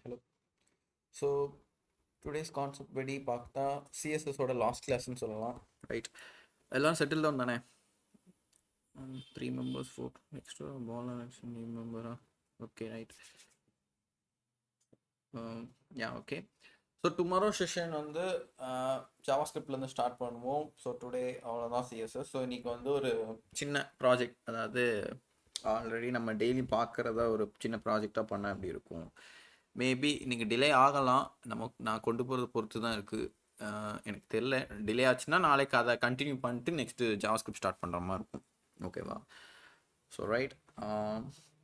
Hello. So today's concept படி பார்த்தா சிஎஸ்எஸோட last கிளாஸ்ன்னு சொல்லலாம். ரைட், எல்லாம் செட்டில் தான் தானே? 3 members 4 extra ball and action new member. Okay, right. Yeah, okay. So tomorrow session வந்து ஜாவாஸ்கிரிப்ட்லேருந்து ஸ்டார்ட் பண்ணுவோம். ஸோ டுடே அவ்வளோதான் சிஎஸ்எஸ். ஸோ இன்றைக்கி வந்து ஒரு சின்ன ப்ராஜெக்ட், அதாவது ஆல்ரெடி நம்ம டெய்லி பார்க்குறதா ஒரு சின்ன ப்ராஜெக்டாக பண்ண அப்படி இருக்கும். மேபி இன்றைக்கி டிலே ஆகலாம், நான் கொண்டு போகிறத பொறுத்து தான் இருக்குது. எனக்கு தெரில, டிலே ஆச்சுன்னா நாளைக்கு அதை கண்டினியூ பண்ணிட்டு நெக்ஸ்ட்டு ஜாவாஸ்கிரிப்ட் ஸ்டார்ட் பண்ணுற மாதிரி இருக்கும். ஓகேவா? ஸோ ரைட்,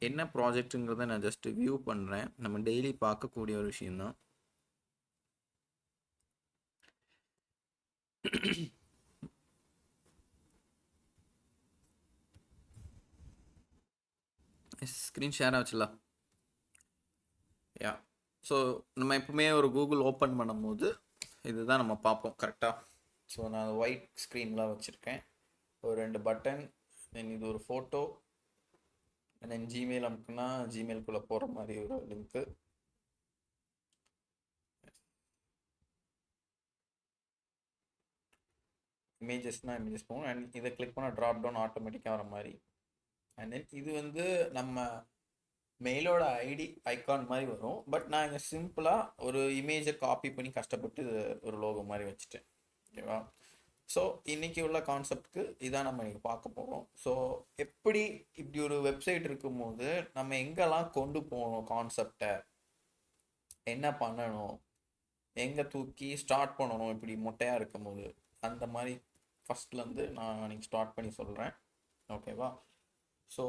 என்ன ப்ராஜெக்ட்டுங்கிறத நான் ஜஸ்ட் வியூ பண்ணுறேன். நம்ம டெய்லி பார்க்கக்கூடிய ஒரு விஷயந்தான். ஸ்க்ரீன் ஷேர் ஆச்சுல? யா. ஸோ நம்ம எப்பவுமே ஒரு கூகுள் ஓப்பன் பண்ணும்போது இதுதான் நம்ம பார்ப்போம், கரெக்டாக? ஸோ நான் ஒயிட் ஸ்க்ரீன்லாம் வச்சுருக்கேன், ஒரு 2 பட்டன், தென் இது ஒரு ஃபோட்டோ, தென் ஜிமெயில் அனுப்புனா ஜிமெயிலுக்குள்ளே போகிற மாதிரி ஒரு லிங்க்கு. இமேஜஸ்னால் இமேஜஸ் போகும், அண்ட் இதை கிளிக் பண்ணால் ட்ராப் டவுன் ஆட்டோமேட்டிக்காக வர மாதிரி. அண்ட் தென் இது வந்து நம்ம மெயிலோட ஐடி ஐக்கான் மாதிரி வரும். பட் நான் இங்கே சிம்பிளாக ஒரு இமேஜை காப்பி பண்ணி கஷ்டப்பட்டு ஒரு லோகோ மாதிரி வச்சுட்டேன். ஓகேவா? ஸோ இன்றைக்கி உள்ள கான்செப்ட்க்கு இதான் நம்ம இன்றைக்கி பார்க்க போகிறோம். ஸோ எப்படி இப்படி ஒரு வெப்சைட் இருக்கும்போது நம்ம எங்கெல்லாம் கொண்டு போகணும், கான்செப்டை என்ன பண்ணணும், எங்கே தூக்கி ஸ்டார்ட் பண்ணணும், இப்படி மொட்டையாக இருக்கும்போது அந்த மாதிரி ஃபஸ்ட்லேருந்து நான் இன்னைக்கு ஸ்டார்ட் பண்ணி சொல்கிறேன். ஓகேவா? ஸோ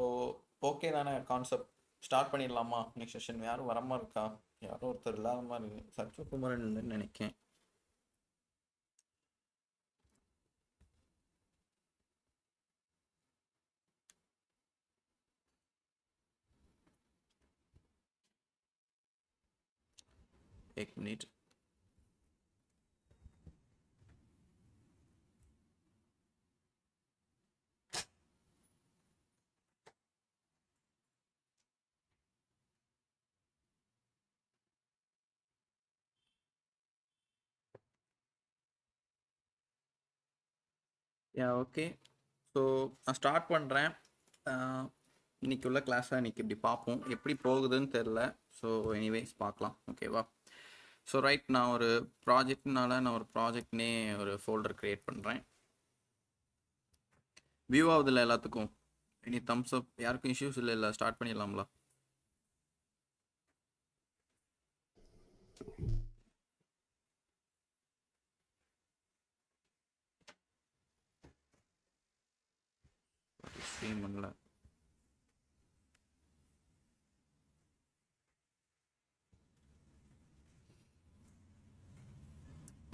ஓகே தானே? கான்செப்ட் ஸ்டார்ட் பண்ணிடலாமா? நெக்ஸ்ட் செஷன் யாரும் வரமா இருக்கா? யாரும் ஒருத்தர் இல்லாத மாதிரி இருக்கு, சத்யகுமாரன் நினைக்கேன். एक मिनट. யா, ஓகே. ஸோ நான் ஸ்டார்ட் பண்ணுறேன். இன்னைக்கு உள்ள கிளாஸை இன்னைக்கு இப்படி பார்ப்போம், எப்படி போகுதுன்னு தெரில. ஸோ எனிவேஸ் பார்க்கலாம். ஓகேவா? ஸோ ரைட், நான் ஒரு ப்ராஜெக்ட்னே ஒரு ஃபோல்டர் க்ரியேட் பண்ணுறேன். வியூ ஆகுதுல்ல எல்லாத்துக்கும்? இனி தம்ஸ் அப், யாருக்கும் இஷ்யூஸ் இல்லை? ஸ்டார்ட் பண்ணிடலாம்ல? ஸ்ட்ரீம் பண்ணல.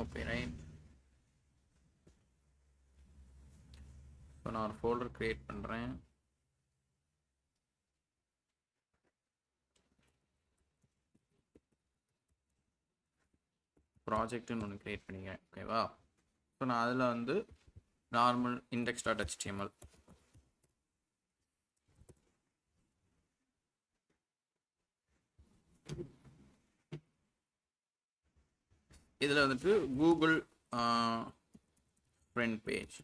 Okay, right. ஸோ நான் ஒரு ஃபோல்டர் க்ரியேட் பண்ணுறேன். ப்ராஜெக்ட்னு ஒன்று க்ரியேட் பண்ணிக்கிறேன். ஓகேவா? ஸோ நான் அதில் வந்து நார்மல் index.html, இதில் வந்துட்டு கூகுள் ஃப்ரண்ட் பேஜ்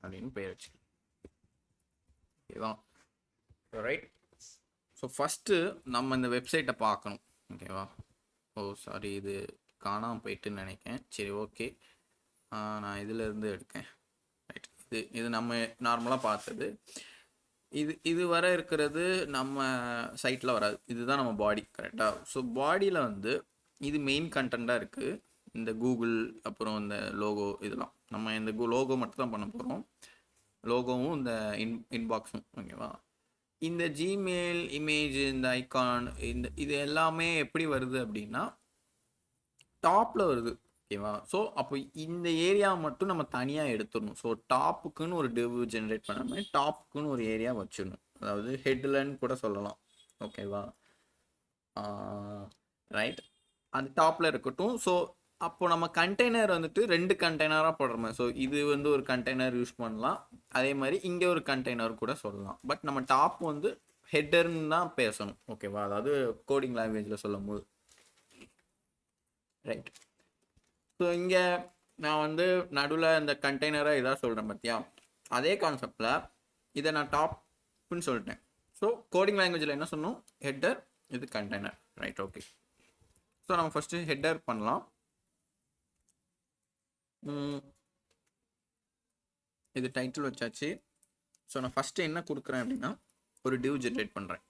அப்படின்னு பேர் வச்சு. ஓகேவா? ரைட். ஸோ ஃபஸ்ட்டு நம்ம இந்த வெப்சைட்டை பார்க்கணும். ஓகேவா? ஓ சாரி, இது காணாமல் போயிட்டுன்னு நினைக்கிறேன். சரி, ஓகே, நான் இதிலேருந்து எடுக்கேன். ரைட், இது நம்ம நார்மலாக பார்த்தது. இது வர இருக்கிறது நம்ம சைட்டில் வராது. இதுதான் நம்ம பாடி, கரெக்டாக? ஸோ பாடியில் வந்து இது மெயின் கண்டென்ட்டாக இருக்குது. இந்த கூகுள், அப்புறம் இந்த லோகோ, இதெல்லாம் நம்ம இந்த லோகோ மட்டும் தான் பண்ண போகிறோம். லோகோவும் இந்த இன்பாக்ஸும். ஓகேவா? இந்த ஜிமெயில் இமேஜ், இந்த ஐகான், இது எல்லாமே எப்படி வருது அப்படின்னா டாப்பில் வருது. ஓகேவா? ஸோ அப்போ இந்த ஏரியா மட்டும் நம்ம தனியாக எடுத்துடணும். ஸோ டாப்புக்குன்னு ஒரு டிவ் ஜென்ரேட் பண்ண மாதிரி டாப்புக்குன்னு ஒரு ஏரியா வச்சிடணும். அதாவது ஹெட்லைன்னு கூட சொல்லலாம். ஓகேவா? ரைட், அந்த டாப்பில் இருக்கட்டும். ஸோ அப்போ நம்ம கண்டெய்னர் வந்துட்டு 2 கண்டெய்னராக போடுற மாதிரி. ஸோ இது வந்து ஒரு கண்டெய்னர் யூஸ் பண்ணலாம், அதே மாதிரி இங்கே ஒரு கண்டெய்னர் கூட சொல்லலாம். பட் நம்ம டாப் வந்து ஹெட்டர்னு தான் பேசணும். ஓகேவா, அதாவது கோடிங் லாங்குவேஜில் சொல்லும் போது. ரைட். ஸோ இங்கே நான் வந்து நடுவில் இந்த கண்டெய்னரை இதாக சொல்கிறேன் பார்த்தியா, அதே கான்செப்டில் இதை நான் டாப்னு சொல்லிட்டேன். ஸோ கோடிங் லாங்குவேஜில் என்ன சொன்னோம், ஹெட்டர், இது கண்டெய்னர். Right, okay. ஸோ நம்ம ஃபஸ்ட்டு ஹெட்டர் பண்ணலாம். இது டைட்டில் வச்சாச்சு. ஸோ நான் ஃபஸ்ட்டு என்ன கொடுக்குறேன் அப்படின்னா, ஒரு டிவ் ஜென்ரேட் பண்ணுறேன்.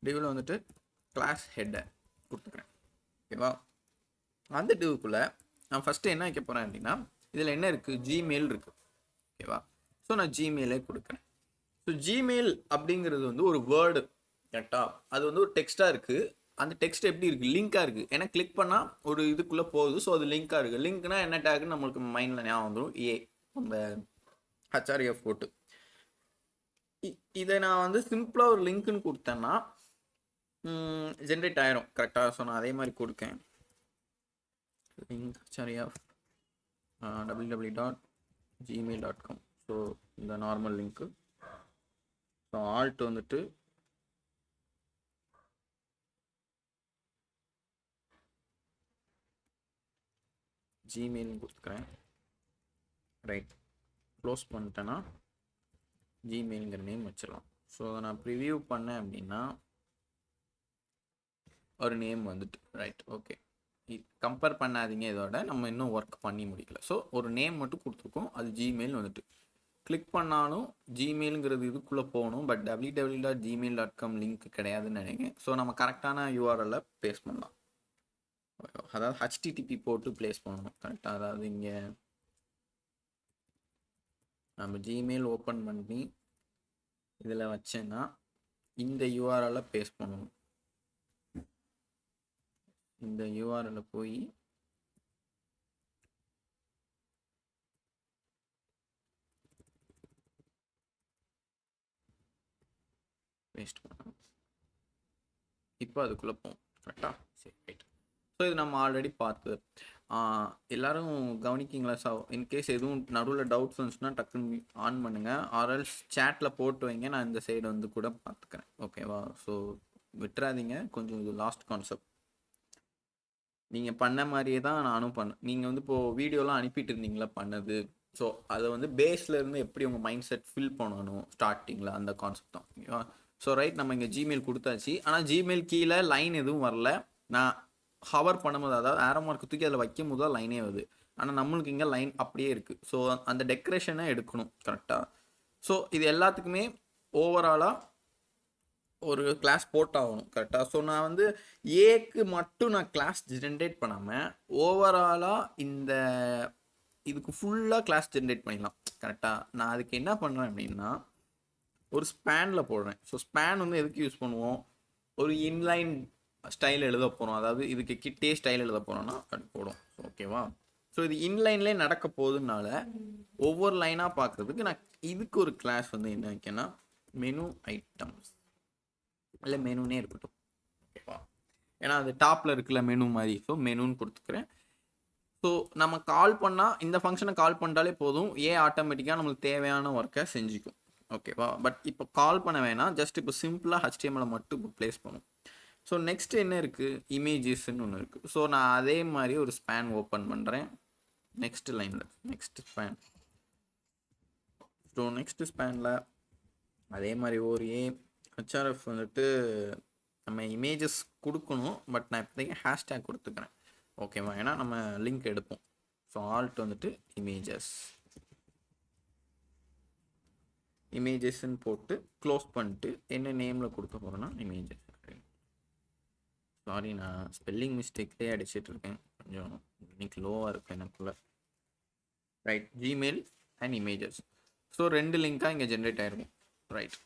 டிவில் வந்துட்டு கிளாஸ் ஹெட்டர் கொடுத்துக்கிறேன். ஓகேவா, அந்த டிவுக்குள்ளே நான் ஃபஸ்ட்டு என்ன வைக்க போகிறேன் அப்படின்னா, இதில் என்ன இருக்குது, ஜிமெயில் இருக்குது. ஓகேவா, ஸோ நான் ஜிமெயிலே கொடுக்குறேன். ஸோ ஜிமெயில் அப்படிங்கிறது வந்து ஒரு வேர்டு, கரெக்டாக? அது வந்து ஒரு டெக்ஸ்ட்டாக இருக்குது. அந்த டெக்ஸ்ட் எப்படி இருக்குது, லிங்காக இருக்குது. ஏன்னா கிளிக் பண்ணால் ஒரு இதுக்குள்ளே போகுது. ஸோ அது லிங்காக இருக்குது. லிங்க்னா என்ன டேக்குன்னு நம்மளுக்கு மைண்டில் ஞாபகம் வந்துடும், அந்த ஹச்ஆர்எஃப் போட்டு. இதை நான் வந்து சிம்பிளாக ஒரு லிங்க்குன்னு கொடுத்தேன்னா ஜென்ரேட் ஆயிரும், கரெக்டாக? ஸோ நான் அதே மாதிரி கொடுக்கேன், லிங்க் ஹச்ஆர்எஃப் www.gmail.com. ஸோ இந்த நார்மல் லிங்க்கு. ஸோ ஆல்ட் வந்துட்டு ஜிமெயில் கொடுத்துக்கிறேன். ரைட், க்ளோஸ் பண்ணிட்டேன்னா ஜிமெயிலுங்கிற நேம் வச்சிடலாம். ஸோ நான் ப்ரிவியூ பண்ணேன் அப்படின்னா ஒரு நேம் வந்துட்டு, ரைட், ஓகே. கம்பேர் பண்ணாதீங்க, இதோட நம்ம இன்னும் ஒர்க் பண்ணி முடிக்கல. ஸோ ஒரு நேம் மட்டும் கொடுத்துருக்கோம், அது ஜிமெயில் வந்துட்டு. கிளிக் பண்ணாலும் ஜிமெயிலுங்கிறது இதுக்குள்ளே போகணும், பட் www.gmail.com லிங்க் கிடையாதுன்னு நினைக்கிறேன். ஸோ நம்ம கரெக்டான யூஆர்எல்ல பேஸ்ட் பண்ணலாம். அதாவது ஹச்டிடிபி போட்டு பிளேஸ் பண்ணணும், கரெக்டாக? அதாவது இங்கே நம்ம ஜிமெயில் ஓப்பன் பண்ணி இதில் வச்சேன்னா இந்த யூஆர்எல்ல பேஸ்ட் பண்ணணும். இந்த யூஆர்எல்ல போய் பேஸ்ட் பண்ணணும். இப்போ அதுக்குள்ளே போகும், கரெக்டாக? சரி, ரைட். ஸோ இது நம்ம ஆல்ரெடி பார்த்து எல்லோரும் கவனிக்கிங்களா? ஸோ இன்கேஸ் எதுவும் நடுவில் டவுட்ஸ் வந்துச்சுன்னா டக்குன்னு ஆன் பண்ணுங்கள், ஆர்எல்ஸ் சேட்டில் போட்டு வைங்க, நான் இந்த சைடு வந்து கூட பார்த்துக்கிறேன். ஓகேவா, ஸோ விட்டுறாதீங்க. கொஞ்சம் இது லாஸ்ட் கான்செப்ட். நீங்கள் பண்ண மாதிரியே தான் நானும் பண்ணேன். நீங்கள் வந்து இப்போது வீடியோலாம் அனுப்பிட்டு இருந்தீங்களா பண்ணது. ஸோ அதை வந்து பேஸ்லேருந்து எப்படி உங்கள் மைண்ட் செட் ஃபில் பண்ணணும் ஸ்டார்டிங்கில், அந்த கான்செப்ட் தான். ஓகேவா, ஸோ ரைட், நம்ம இங்கே ஜிமெயில் கொடுத்தாச்சு. ஆனால் ஜிமெயில் கீழே லைன் எதுவும் வரல. நான் ஹவர் பண்ணும்போது, அதாவது ஆரோ மார்க் தூக்கி அதில் வைக்கும் போது தான் லைனே வருது. ஆனால் நம்மளுக்கு இங்கே லைன் அப்படியே இருக்குது. ஸோ அந்த டெக்கரேஷனை எடுக்கணும், கரெக்டாக? ஸோ இது எல்லாத்துக்குமே ஓவராலாக ஒரு கிளாஸ் போட்டாகணும், கரெக்டாக? ஸோ நான் வந்து ஏக்கு மட்டும் நான் கிளாஸ் ஜென்ரேட் பண்ணாமல் ஓவராலாக இந்த இதுக்கு ஃபுல்லாக கிளாஸ் ஜென்ரேட் பண்ணிடலாம், கரெக்டாக? நான் அதுக்கு என்ன பண்ணுறேன் அப்படின்னா, ஒரு ஸ்பேனில் போடுறேன். ஸோ ஸ்பேன் வந்து எதுக்கு யூஸ் பண்ணுவோம், ஒரு இன்லைன் ஸ்டைல் எழுத போகிறோம், அதாவது இதுக்கு கிட்டே ஸ்டைல் எழுத போகிறோன்னா அது போடும். ஓகேவா, ஸோ இது இன்லைன்லேயே நடக்க போகுதுனால ஒவ்வொரு லைனாக பார்க்குறதுக்கு நான் இதுக்கு ஒரு கிளாஸ் வந்து என்ன வைக்கேன்னா, மெனு ஐட்டம்ஸ், இல்லை மெனுனே இருக்கட்டும். ஓகேவா, ஏன்னா அது டாப்பில் இருக்குல்ல மெனு மாதிரி. ஸோ மெனுன்னு கொடுத்துக்கிறேன். ஸோ நம்ம கால் பண்ணால், இந்த ஃபங்க்ஷனை கால் பண்ணிட்டாலே போதும், ஆட்டோமேட்டிக்காக நம்மளுக்கு தேவையான ஒர்க்கை செஞ்சுக்கும். ஓகேவா, பட் இப்போ கால் பண்ண வேணாம், ஜஸ்ட் இப்போ சிம்பிளாக HTML மட்டும் இப்போ ப்ளேஸ் பண்ணும். ஸோ நெக்ஸ்ட் என்ன இருக்குது, இமேஜஸ்ன்னு ஒன்று இருக்குது. ஸோ நான் அதே மாதிரி ஒரு ஸ்பேன் ஓப்பன் பண்ணுறேன். நெக்ஸ்ட் லைனில் நெக்ஸ்ட் ஸ்பேன். ஸோ நெக்ஸ்ட் ஸ்பேனில் அதே மாதிரி ஒரு ஹெச்ஆர்எஃப் வந்துட்டு நம்ம இமேஜஸ் கொடுக்கணும், பட் நான் இப்போதைக்கு ஹேஷ்டேக் கொடுத்துக்கிறேன். ஓகேவா, ஏன்னா நம்ம லிங்க் எடுப்போம். ஸோ ஆல்ட் வந்துட்டு இமேஜஸ்ன்னு போட்டு க்ளோஸ் பண்ணிட்டு என்ன நேமில் கொடுக்க போகிறேன்னா இமேஜஸ். சாரி, நான் ஸ்பெல்லிங் மிஸ்டேக்லேயே அடிச்சிட்டு இருக்கேன், கொஞ்சம் இன்னைக்கு லோவாக இருக்கும் எனக்குள்ள. Right, Gmail and images. So 2 லிங்காக இங்கே ஜென்ரேட் ஆகிருக்கும். ரைட்,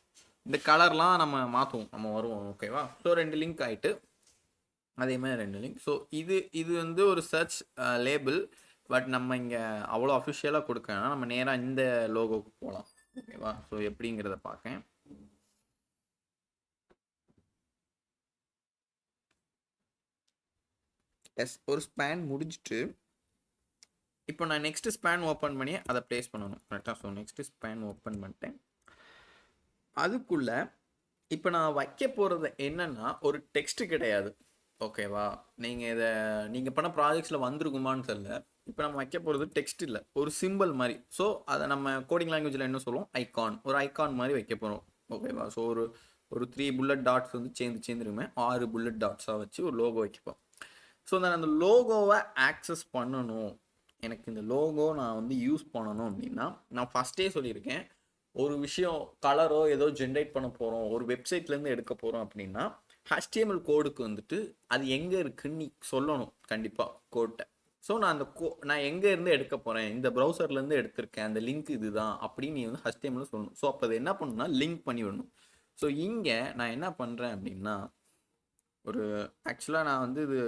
இந்த கலர்லாம் நம்ம மாற்றுவோம், நம்ம வருவோம். ஓகேவா, ஸோ 2 லிங்க் ஆகிட்டு அதே மாதிரி 2 லிங்க். ஸோ இது வந்து ஒரு சர்ச் லேபிள், பட் நம்ம இங்கே அவ்வளோ அஃபிஷியலாக கொடுக்கணும். நம்ம நேராக இந்த லோகோவுக்கு போகலாம். ஓகேவா, ஸோ எப்படிங்கிறத பார்க்கேன். ஒரு ஸ்பேன் முடிஞ்சிட்டு இப்போ நான் நெக்ஸ்ட் ஸ்பேன் ஓப்பன் பண்ணி அதை ப்ளேஸ் பண்ணணும், கரெக்டாக? ஸோ நெக்ஸ்ட் ஸ்பேன் ஓப்பன் பண்ணிட்டேன். அதுக்குள்ள இப்போ நான் வைக்க போகிறது என்னன்னா ஒரு டெக்ஸ்ட் கிடையாது. ஓகேவா? நீங்கள் பண்ண ப்ராஜெக்ட்ஸில் வந்திருக்குமான்னு தெரியல. இப்போ நம்ம வைக்க போகிறது டெக்ஸ்ட் இல்லை, ஒரு சிம்பிள் மாதிரி. ஸோ அதை நம்ம கோடிங் லாங்குவேஜில் என்ன சொல்லுவோம், ஐகான். ஒரு ஐகான் மாதிரி வைக்க போகிறோம். ஓகேவா? ஸோ ஒரு ஒரு 3 புல்லட் டாட்ஸ் வந்து சேர்ந்துருமே 6 புல்லட் டாட்ஸாக வச்சு ஒரு லோகோ வைக்கப்போம். ஸோ நான் அந்த லோகோவை ஆக்சஸ் பண்ணணும், எனக்கு இந்த லோகோ நான் வந்து யூஸ் பண்ணணும் அப்படின்னா, நான் ஃபஸ்ட்டே சொல்லியிருக்கேன், ஒரு விஷயம் கலரோ ஏதோ ஜென்ரேட் பண்ண போகிறோம், ஒரு வெப்சைட்லேருந்து எடுக்க போகிறோம் அப்படின்னா HTML கோடுக்கு வந்துட்டு அது எங்கே இருக்குன்னு நீ சொல்லணும் கண்டிப்பாக கோட்டை. ஸோ நான் நான் எங்கே இருந்து எடுக்க போகிறேன், இந்த ப்ரௌசர்லேருந்து எடுத்திருக்கேன், அந்த லிங்க் இதுதான் அப்படின்னு நீ வந்து HTML சொல்லணும். ஸோ அப்போ அது என்ன பண்ணணும்னா லிங்க் பண்ணி விடணும். ஸோ இங்கே நான் என்ன பண்ணுறேன் அப்படின்னா, ஒரு ஆக்சுவலாக நான் வந்து இது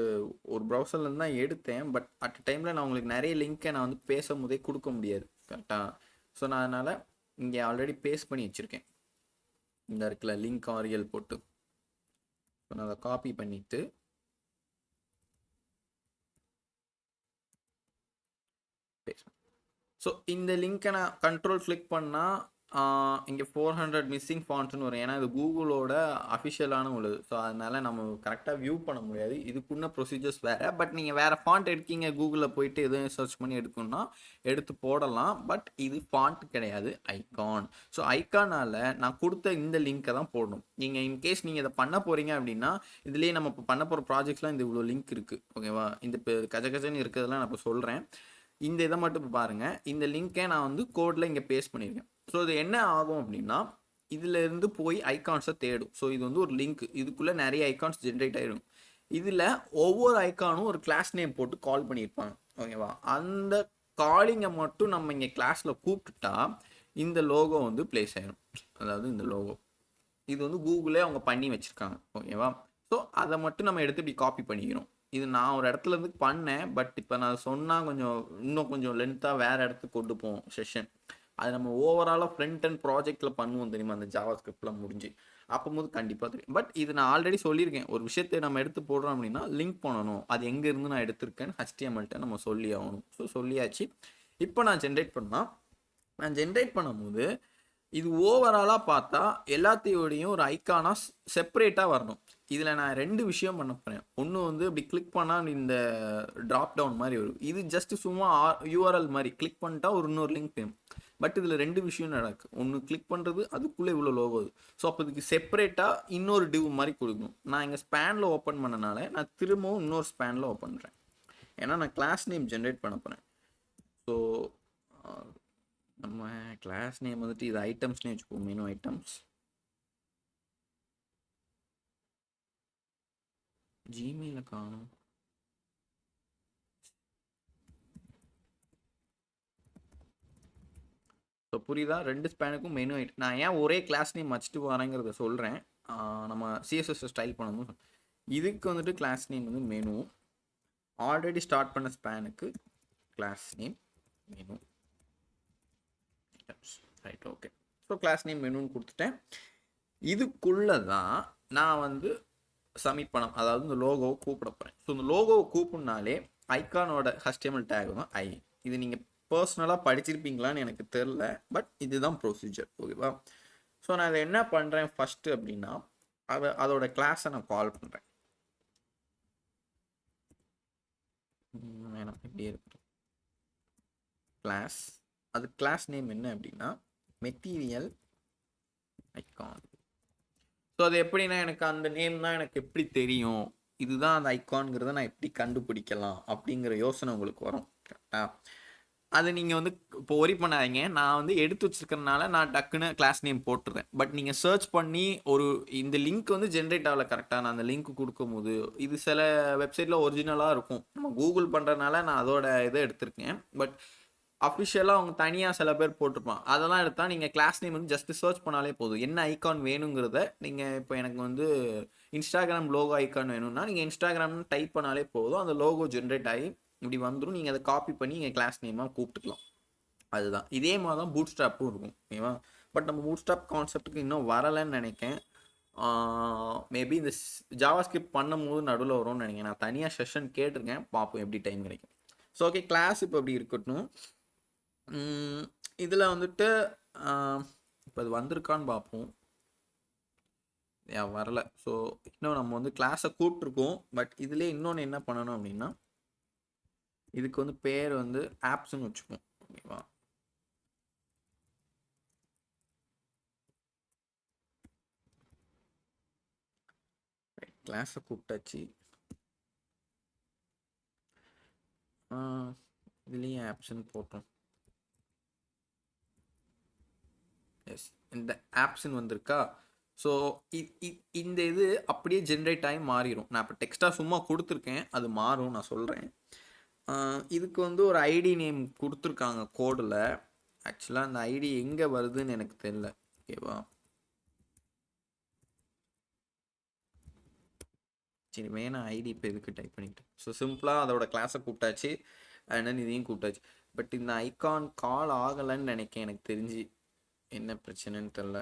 ஒரு ப்ரௌசர்லேருந்து தான் எடுத்தேன். பட் அட் டைமில் நான் உங்களுக்கு நிறைய லிங்க்கை நான் வந்து பேசும்போதே கொடுக்க முடியாது கரெக்டாக. ஸோ நான் அதனால் இங்கே ஆல்ரெடி பேஸ்ட் பண்ணி வச்சுருக்கேன். இந்த இருக்குல்ல லிங்க் ஆரியல் போட்டு, ஸோ நான் அதை காப்பி பண்ணிவிட்டு பேஸ்ட். ஸோ இந்த லிங்க்கை நான் கண்ட்ரோல் கிளிக் பண்ணால் இங்கே 400 மிஸ்ஸிங் ஃபாண்ட்ஸ்னு வரும். ஏன்னா இது கூகுளோட அஃபிஷியலான உள்ளது. ஸோ அதனால் நம்ம கரெக்டாக வியூ பண்ண முடியாது. இதுக்குன்ன ப்ரொசீஜர்ஸ் வேறு. பட் நீங்கள் வேறு ஃபாண்ட் எடுக்கீங்க, கூகுளில் போயிட்டு எதுவும் சர்ச் பண்ணி எடுக்கணும்னா எடுத்து போடலாம். பட் இது ஃபாண்ட் கிடையாது, ஐகான். ஸோ ஐகானால் நான் கொடுத்த இந்த லிங்க்கை தான் போடணும். நீங்கள் இன்கேஸ் நீங்கள் இதை பண்ண போகிறீங்க அப்படின்னா, இதுலேயே நம்ம இப்போ பண்ண போகிற ப்ராஜெக்ட்ஸ்லாம் இந்த இவ்வளோ லிங்க் இருக்குது. ஓகேவா? இந்த இப்போ கஜகஜன்னு இருக்கிறதெல்லாம் நான் இப்போ சொல்கிறேன். இந்த இதை மட்டும் இப்போ பாருங்கள். இந்த லிங்க்கை நான் வந்து கோடில் இங்கே பேஸ்ட் பண்ணியிருக்கேன். ஸோ இது என்ன ஆகும் அப்படின்னா, இதில் இருந்து போய் ஐகான்ஸை தேடும். ஸோ இது வந்து ஒரு லிங்க், இதுக்குள்ளே நிறைய ஐகான்ஸ் ஜென்ரேட் ஆகிடும். இதில் ஒவ்வொரு ஐகானும் ஒரு கிளாஸ் நேம் போட்டு கால் பண்ணியிருப்பாங்க. ஓகேவா? அந்த காலிங்கை மட்டும் நம்ம இங்கே கிளாஸில் கூப்பிட்டுட்டா இந்த லோகோ வந்து பிளேஸ் ஆகிடும். அதாவது இந்த லோகோ இது வந்து கூகுளே அவங்க பண்ணி வச்சுருக்காங்க. ஓகேவா? ஸோ அதை மட்டும் நம்ம எடுத்து இப்படி காப்பி பண்ணிக்கிறோம். இது நான் ஒரு இடத்துல இருந்து பண்ணேன். பட் இப்போ நான் சொன்னால் இன்னும் கொஞ்சம் லென்த்தாக வேறு இடத்துக்கு கொண்டு போவோம் செஷன். அது நம்ம ஓவராலாக ஃப்ரண்ட் அண்ட் ப்ராஜெக்டில் பண்ணுவோம் தெரியுமா, அந்த ஜாவா ஸ்கிரிப்ட்லாம் முடிஞ்சு அப்போது கண்டிப்பாக தெரியும். பட் இது நான் ஆல்ரெடி சொல்லியிருக்கேன், ஒரு விஷயத்தை நம்ம எடுத்து போடுறோம் அப்படின்னா லிங்க் பண்ணணும். அது எங்கேருந்து நான் எடுத்திருக்கேன்னு HTML நம்ம சொல்லி ஆகணும். ஸோ சொல்லியாச்சு. இப்போ நான் ஜென்ரேட் பண்ணும்போது இது ஓவராலாக பார்த்தா எல்லாத்தையோடையும் ஒரு ஐக்கானாக செப்பரேட்டாக வரணும். இதில் நான் 2 விஷயம் பண்ண போகிறேன். ஒன்று வந்து இப்படி கிளிக் பண்ணால் இந்த ட்ராப் டவுன் மாதிரி வரும். இது ஜஸ்ட் சும்மா URL மாதிரி கிளிக் பண்ணிட்டா ஒரு இன்னொரு லிங்க் வேணும். பட் இதில் 2 விஷயம் நடக்கு. ஒன்று கிளிக் பண்ணுறது, அதுக்குள்ளே இவ்வளோ லோகோ. ஸோ அப்போ இதுக்கு செப்பரேட்டாக இன்னொரு டிவ் மாதிரி கொடுக்கணும். நான் இங்கே ஸ்பேனில் ஓப்பன் பண்ணனால நான் திரும்பவும் இன்னொரு ஸ்பேனில் ஓப்பன் பண்ணுறேன். ஏன்னா நான் கிளாஸ் நேம் ஜென்ரேட் பண்ண போகிறேன். ஸோ நம்ம கிளாஸ் நேம் வந்துட்டு இது ஐட்டம்ஸ்னே வச்சுப்போம், மெனு ஐட்டம்ஸ். ஜிமெயில காணும். ஸோ புரியுதா? 2 ஸ்பேனுக்கும் மெனு ஐட்டம். நான் ஏன் ஒரே கிளாஸ் நேம் வச்சுட்டு வரேங்கிறத சொல்கிறேன். நம்ம CSS ஸ்டைல் பண்ணணும். இதுக்கு வந்துட்டு கிளாஸ் நேம் வந்து மெனு. ஆல்ரெடி ஸ்டார்ட் பண்ண ஸ்பேனுக்கு class name menu items. Right, okay. So class name மெனுன்னு கொடுத்துட்டேன். இதுக்குள்ளே தான் நான் வந்து சப்மிட் பண்ண, அதாவது இந்த லோகோவை கூப்பிட போகிறேன். ஸோ இந்த லோகோவை கூப்பிட்னாலே ஐகானோட HTML டேக் தான் ஐ. இது நீங்கள் பர்சனலாக படிச்சிருப்பீங்களான்னு எனக்கு தெரில. பட் இதுதான் ப்ரொசீஜர். ஓகேவா? ஸோ நான் அதை என்ன பண்ணுறேன் ஃபஸ்ட்டு அப்படின்னா, அதோட கிளாஸை நான் கால் பண்ணுறேன். வேணாம், இப்படியே இருக்கட்டும். கிளாஸ், அது கிளாஸ் நேம் என்ன அப்படின்னா மெட்டீரியல் ஐகான். ஸோ அது எப்படின்னா, எனக்கு அந்த நேம் தான் எனக்கு எப்படி தெரியும், இதுதான் அந்த ஐகான்ங்கிறத நான் எப்படி கண்டுபிடிக்கலாம் அப்படிங்கிற யோசனை உங்களுக்கு வரும். கரெக்டாக? அது நீங்கள் வந்து இப்போ ஒரி பண்ணாதீங்க. நான் வந்து எடுத்து வச்சுருக்கறனால நான் டக்குன்னு கிளாஸ் நேம் போட்டுருவேன். பட் நீங்கள் சர்ச் பண்ணி இந்த லிங்க் வந்து ஜென்ரேட் ஆகலை கரெக்டாக. நான் அந்த லிங்க் கொடுக்கும்போது இது சில வெப்சைட்டில் ஒரிஜினலாக இருக்கும். நம்ம கூகுள் பண்ணுறதுனால நான் அதோட இதை எடுத்திருக்கேன். பட் அஃபிஷியலாக அவங்க தனியாக சில பேர் போட்டிருப்பான். அதெல்லாம் எடுத்தால் நீங்கள் கிளாஸ் நேம் வந்து ஜஸ்ட் சர்ச் பண்ணாலே போதும். என்ன ஐகான் வேணுங்கிறத நீங்கள் இப்போ எனக்கு வந்து இன்ஸ்டாகிராம் லோகோ ஐகான் வேணும்னா நீங்கள் இன்ஸ்டாகிராம்னு டைப் பண்ணாலே போதும். அந்த லோகோ ஜென்ரேட் ஆகி இப்படி வந்துடும். நீங்கள் அதை காப்பி பண்ணி நீங்கள் கிளாஸ் நேமாக கூப்பிட்டுக்கலாம். அதுதான். இதே மாதிரி தான் பூட் ஸ்ட்ராப்பும் இருக்கும். ஓகேவா? பட் நம்ம பூட் ஸ்ட்ராப் கான்செப்ட்டுக்கு இன்னும் வரலைன்னு நினைக்கிறேன். மேபி இந்த ஜாவா ஸ்கிரிப்ட் பண்ணும்போது நடுவில் வரும்னு நினைக்கிறேன். நான் தனியாக செஷன் கேட்டிருக்கேன், பார்ப்போம் எப்படி டைம் கிடைக்கும். ஸோ ஓகே, கிளாஸ் இப்போ எப்படி இருக்கட்டும். இதில் வந்துட்டு இப்போ அது வந்திருக்கான்னு பார்ப்போம். வரல. ஸோ இன்னும் நம்ம வந்து கிளாஸை கூப்பிட்ருக்கோம். பட் இதுலேயே இன்னொன்று என்ன பண்ணணும் அப்படின்னா, இதுக்கு வந்து பேர் வந்து ஆப்ஸ்ன்னு வச்சுப்போம். ஓகேவா? கிளாஸை கூப்பிட்டாச்சு. இதுலேயும் ஆப்ஸ்ன்னு போட்டோம். எஸ், இந்த ஆப்ஸ்ன்னு வந்திருக்கா. ஸோ இந்த இது அப்படியே ஜென்ரேட் ஆகி மாறிடும். நான் இப்போ டெக்ஸ்ட்டாக சும்மா கொடுத்துருக்கேன், அது மாறும், நான் சொல்கிறேன். இதுக்கு வந்து ஒரு ஐடி நேம் கொடுத்துருக்காங்க கோடில். ஆக்சுவலாக அந்த ஐடி எங்கே வருதுன்னு எனக்கு தெரியல. ஓகேவா? சரி, வேணா ஐடி இப்போ இதுக்கு டைப் பண்ணிக்கிட்டேன். ஸோ சிம்பிளாக அதோட கிளாஸை கூப்பிட்டாச்சு, அண்ட் இதையும் கூப்பிட்டாச்சு. பட் இந்த ஐகான் கால் ஆகலைன்னு நினைக்கிறேன். எனக்கு தெரிஞ்சு என்ன பிரச்சனைன்னு தெரில.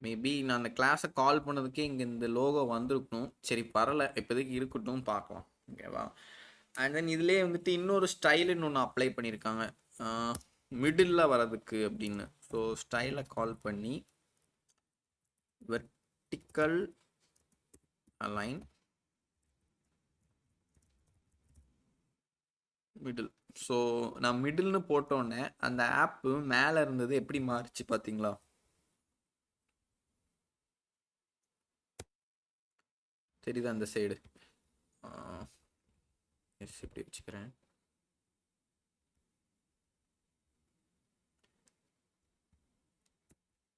மேபி நான் அந்த கிளாஸை கால் பண்ணதுக்கே இங்கே இந்த லோகோ வந்திருக்கணும். சரி, பரவாயில்ல, இப்போதைக்கு இருக்கட்டும், பார்க்கலாம். ஓகேவா? அண்ட் தென் இதுலேயே வந்துட்டு இன்னொரு ஸ்டைலுன்னு ஒன்று அப்ளை பண்ணியிருக்காங்க, மிடில் வரதுக்கு அப்படின்னு. ஸோ ஸ்டைலை கால் பண்ணி வெர்டிக்கல் அலைன் மிடில். ஸோ நான் மிடில்னு போட்டோன்னே அந்த ஆப்பு மேலே இருந்தது எப்படி மாறிச்சு பார்த்தீங்களா? தெரியுது அந்த சைடு. எஸ், இப்படி வச்சுக்கிறேன்.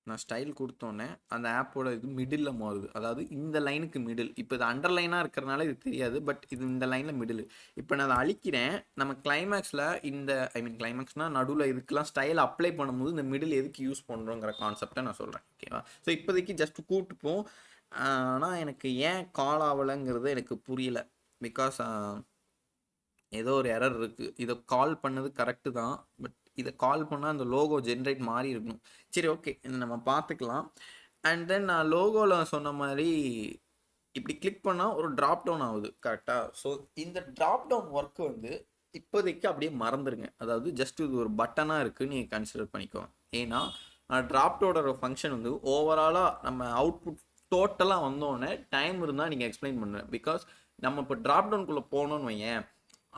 நான் ஸ்டைல் கொடுத்தோன்னே அந்த ஆப்போட இது மிடில் மாறுது. அதாவது இந்த லைனுக்கு மிடில். இப்போ இது அண்டர்லைனாக இருக்கிறனால இது தெரியாது, பட் இது இந்த லைனில் மிடில். இப்போ நான் அதை அழிக்கிறேன். நம்ம கிளைமேக்ஸில் இந்த கிளைமேக்ஸ்னால் நடுவில் இதுக்கெல்லாம் ஸ்டைல் அப்ளை பண்ணும்போது இந்த மிடில் எதுக்கு யூஸ் பண்ணுறோங்கிற கான்செப்டை நான் சொல்கிறேன். ஓகேவா? ஸோ இப்போதைக்கு ஜஸ்ட் கூப்பிட்டுப்போம். ஆனால் எனக்கு ஏன் கால் ஆகலைங்கிறது எனக்கு புரியல. பிகாஸ் ஏதோ ஒரு எரர் இருக்குது. இதை கால் பண்ணது கரெக்டு தான், பட் இதை கால் பண்ணால் அந்த லோகோ ஜென்ரேட் மாறி இருக்கணும். சரி, ஓகே, இதை நம்ம பார்த்துக்கலாம். அண்ட் தென் நான் லோகோவில் சொன்ன மாதிரி இப்படி கிளிக் பண்ணால் ஒரு ட்ராப் டவுன் ஆகுது, கரெக்டாக? ஸோ இந்த ட்ராப் டவுன் ஒர்க்கு வந்து இப்போதைக்கு அப்படியே மறந்துடுங்க. அதாவது ஜஸ்ட் இது ஒரு பட்டனாக இருக்குதுன்னு நீங்கள் கன்சிடர் பண்ணிக்கோங்க. ஏன்னா ட்ராப்டோட ஃபங்க்ஷன் வந்து ஓவராலாக நம்ம அவுட்புட் டோட்டலாக வந்தோடனே டைம் இருந்தால் நீங்கள் எக்ஸ்பிளைன் பண்ணுறேன். பிகாஸ் நம்ம இப்போ ட்ராப் டவுனுக்குள்ளே போகணுன்னு வையேன்,